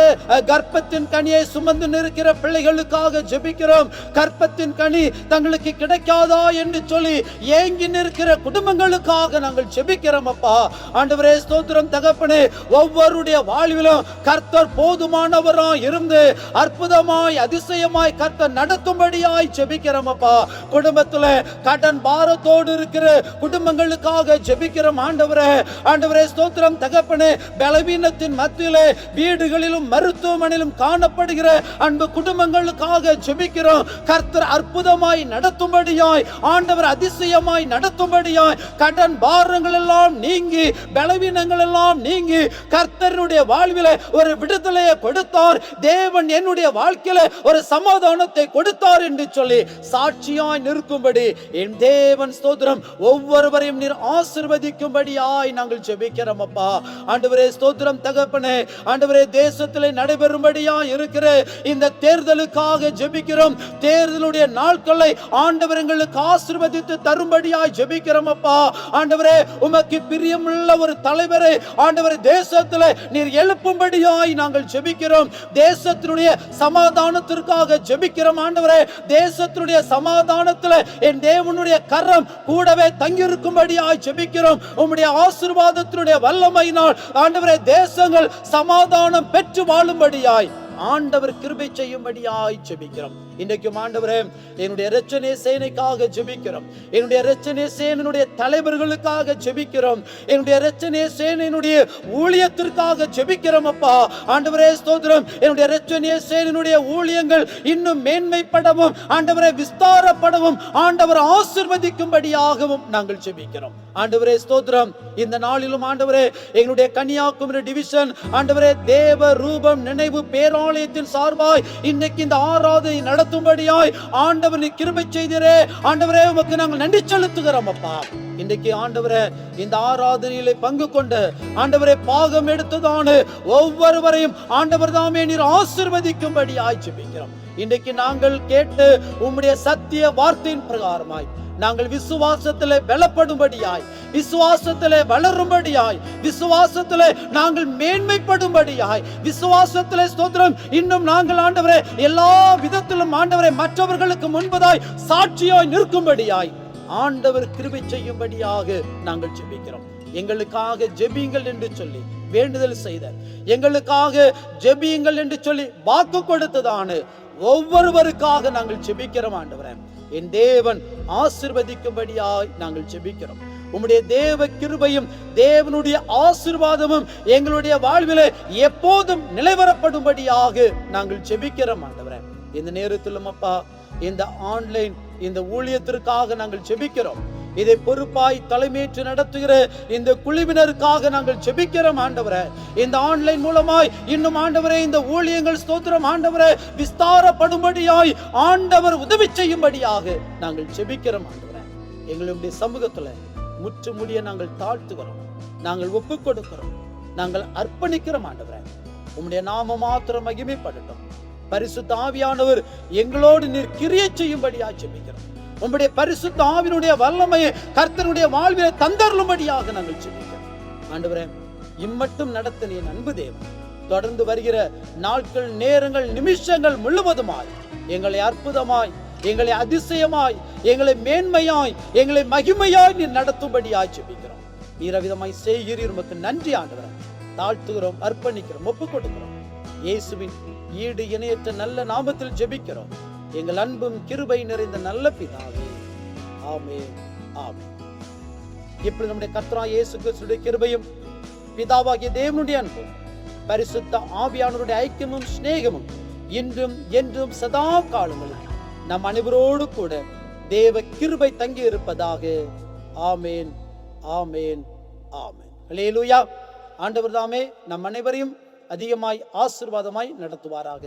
கர்ப்பத்தின் கனியை சுமந்து நிற்கிற பிள்ளைகளுக்காக ஜெபிக்கிறோம். கர்ப்பத்தின் கனி தங்களுக்கு கிடைக்காதா என்று சொல்லி ஏங்கி நிற்கிற குடும்பங்களுக்காக நாங்கள் ஜெபிக்கிறோம் அப்பா. ஆண்டவரே ஸ்தோத்திரம் தகப்பனே, ஒவ்வொருடைய வாழ்விலும் கர்த்தர் போதுமானவராய் இருந்து அற்புதமாய் அதிசயமாய் கர்த்தர் நடத்தும்படியாய் ஜெபிக்கிறோம் அப்பா. குடும்பத்துல கடன் பாரத்தோடு இருக்கிற குடும்பங்களுக்காக ஜெபிக்கிறோம் ஆண்டவரே. ஆண்டவரே ஸ்தோத்திரம் தகப்பனே, பலவீனத்தின் மத்தியிலே வீடுகளிலும் மருத்துவமனையிலும் காணப்படுகிற அன்பு குடும்பங்களுக்காக ஜெபிக்கிறோம். கர்த்தர் அற்புதமாய் நடத்தும்படியாய் ஆண்டவர் அதிசயமாய் நடத்தும்படியாய் கடன் பாரங்கள் எல்லாம் நீங்கி பலவீனங்கள் எல்லாம் நீங்கி கர்த்தருடைய வாழ்விலே ஒரு விடுதலையை கொடுத்தார். தேவன் என்னுடைய வாழ்க்கையில ஒரு சமாதானத்தை கொடுத்தார் என்று சொல்லி சாட்சியாய் நிற்கும்படி என் தேவன் ஸ்தோத்திரம் ஒவ்வொருவரையும் நீர் ஆசீர்வதிக்கும்படியாய் நாங்கள் ஜெபிக்கிறோம் அப்பா. ஆண்டவரே ஸ்தோத்திரம் தகப்பனே, ஆண்டவரே தேசத்திலே நடைபெறும்படியாய் இருக்கிற இந்த தேர்தலுக்காக ஜெபிக்கிறோம். தேர்தலுடைய நாட்களை ஆண்டவர் எங்களுக்கு ஆசீர்வதித்து தரும்படியாய் ஜெபிக்கிறோம் அப்பா. ஆண்டவரே, உமக்கு பிரியமுள்ள ஒரு தலைவரை ஆண்டவரே தேசத்திலே நீர் எழுப்பும்படியாய் நாங்கள் ஜெபிக்கிறோம். தேசத்தினுடைய சமாதானத்திற்காக ஜெபிக்கிறோம் ஆண்டவரே. தேசத்தினுடைய சமாதானத்தில் என் தேவனுடைய கரம் கூடவே தங்கியிருக்கும்படியாய் ஜெபிக்கிறோம். உம்முடைய ஆசீர்வாதத்தினுடைய வல்லமையினால் ஆண்டவரே தேசங்கள் சமாதானம் பெற்று வாழும்படியாய் ஆண்டவர் கிருபை செய்யும்படியாய் ஜெபிக்கிறோம். இன்றைக்கும் ஆண்டவரே, என்னுடைய இரட்சணிய சேனைக்காக ஜெபிக்கிறோம். என்னுடைய இரட்சணிய சேனையினுடைய தலைவர்களுக்காக ஜெபிக்கிறோம். என்னுடைய இரட்சணிய சேனையினுடைய ஊழியத்திற்காக ஜெபிக்கிறோம் அப்பா. ஆண்டவரே ஸ்தோத்திரம். என்னுடைய இரட்சணிய சேனையினுடைய ஊழியங்கள் இன்னும் மேன்மைப்படவும் ஆண்டவரே விஸ்தாரப்படவும் ஆண்டவர் ஆசீர்வதிக்கும்படியாகவும் நாங்கள் ஜெபிக்கிறோம். ஆண்டவரே ஸ்தோத்திரம். இந்த நாளிலும் ஆண்டவரே, எங்களுடைய கன்னியாகுமரி டிவிஷன் ஆண்டவரே தேவ ரூபம் நினைவு பேராலயத்தின் சார்பாய் இன்னைக்கு இந்த ஆராதனை நடத்தும்படியாய் ஆண்டவர் கிருபை செய்தீரே. ஆண்டவரே, உமக்கு நாங்கள் நன்றி செலுத்துகிறோம் அப்பா. இன்றைக்கு ஆண்டவரே, இந்த ஆராதனையிலே பங்கு கொண்டு ஆண்டவரே பாகம் எடுத்ததான ஒவ்வொருவரையும் ஆண்டவர் தாமே நீர் ஆசீர்வதிக்கும்படியாய் ஜெபிக்கிறோம். இன்றைக்கு நாங்கள் கேட்டு உம்முடைய சத்திய வார்த்தையின் பிரகாரமாய் நாங்கள் விசுவாசத்திலே பலப்படும்படியாய், விசுவாசத்திலே வளரும்படியாய், விசுவாசத்திலே நாங்கள் மேன்மைப்படும்படியாய், விசுவாசத்திலே ஸ்தோத்திரம் இன்னும் நாங்கள் ஆண்டவரே எல்லா விதத்திலும் ஆண்டவரே மற்றவர்களுக்கு முன்பதாய் சாட்சியாய் நிற்கும்படியாய் ஆண்டவர் கிருபை செய்யும்படியாக நாங்கள் ஜெபிக்கிறோம். எங்களுக்காக ஜெபியுங்கள் என்று சொல்லி வேண்டுதல் செய்த, எங்களுக்காக ஜெபியுங்கள் என்று சொல்லி வாக்கு கொடுத்ததான ஒவ்வொருவருக்காக நாங்கள் ஜெபிக்கிறோம் ஆண்டவரே. என் தேவன் ஆசீர்வதிக்கும்படியாய் நாங்கள் ஜெபிக்கிறோம். உம்முடைய தேவ கிருபையும் தேவனுடைய ஆசீர்வாதமும் எங்களுடைய வாழ்விலே எப்போதும் நிலைவரப்படும்படியாக நாங்கள் ஜெபிக்கிறோம் ஆண்டவரே. இந்த நேரத்திலும் அப்பா, இந்த ஆன்லைன் இந்த ஊழியத்திற்காக நாங்கள் ஜெபிக்கிறோம். இதை பொறுப்பாய் தலைமையேற்று நடத்துகிற இந்த குழுவினருக்காக நாங்கள் ஜெபிக்கிறோம் ஆண்டவரே. இந்த ஆன்லைன் மூலமாய் இன்னும் ஆண்டவரே இந்த ஊழியங்கள் ஸ்தோத்திரம் ஆண்டவரே விஸ்தாரப்படும்படியாய் ஆண்டவர் உதவி செய்யும்படியாக நாங்கள் ஜெபிக்கிறோம் ஆண்டவரே. எங்களுடைய சமூகத்துல முற்று முடிய நாங்கள் தாழ்த்துகிறோம், நாங்கள் ஒப்புக் கொடுக்கிறோம், நாங்கள் அர்ப்பணிக்கிறோம் ஆண்டவரே. உம்முடைய நாம மாத்திரம் மகிமைப்படட்டும். பரிசுத்த ஆவியானவர் எங்களோடு நீர் கிரியை செய்யும்படியாக ஜெபிக்கிறோம். உம்முடைய பரிசுத்த ஆவியினுடைய வல்லமையை கர்த்தருடைய வாழ்விலே தந்தருளும்படியாக நாங்கள் ஜெபிக்கிறோம் ஆண்டவரே. இம்மட்டும் நடத்த நீ அன்பு தேவன். தொடர்ந்து வருகிற நாட்கள், நேரங்கள், நிமிஷங்கள் முழுவதுமாய் எங்களை அற்புதமாய், எங்களை அதிசயமாய், எங்களை மேன்மையாய், எங்களை மகிமையாய் நீர் நடத்தும்படியாய் ஜெபிக்கிறோம். நீர் அவ்விதமாய் செய்கிறீர். உமக்கு நன்றி ஆண்டவரே. தாழ்த்துகிறோம், அர்ப்பணிக்கிறோம், ஒப்புக் கொடுக்கிறோம். இயேசுவின் ஈடு இணையற்ற நல்ல நாமத்தில் ஜெபிக்கிறோம் எங்கள் அன்பும் கிருபை நிறைந்த நல்ல பிதாவே. ஆமென், ஆமென். இப்படி நம்முடைய கர்த்தராகிய இயேசு கிறிஸ்துவின் கிருபையும் பிதாவாகிய தேவனுடைய அன்பும் பரிசுத்த ஆவியானவருடைய ஐக்கியமும் சிநேகமும் இன்றும் என்றும் சதா காலங்களில் நம் அனைவரோடு கூட தேவ கிருபை தங்கி இருப்பதாக. ஆமென், ஆமென், ஆமென். அல்லேலூயா. ஆண்டவர் தாமே நம் அனைவரையும் அதிகமாய் ஆசீர்வாதமாய் நடத்துவாராக.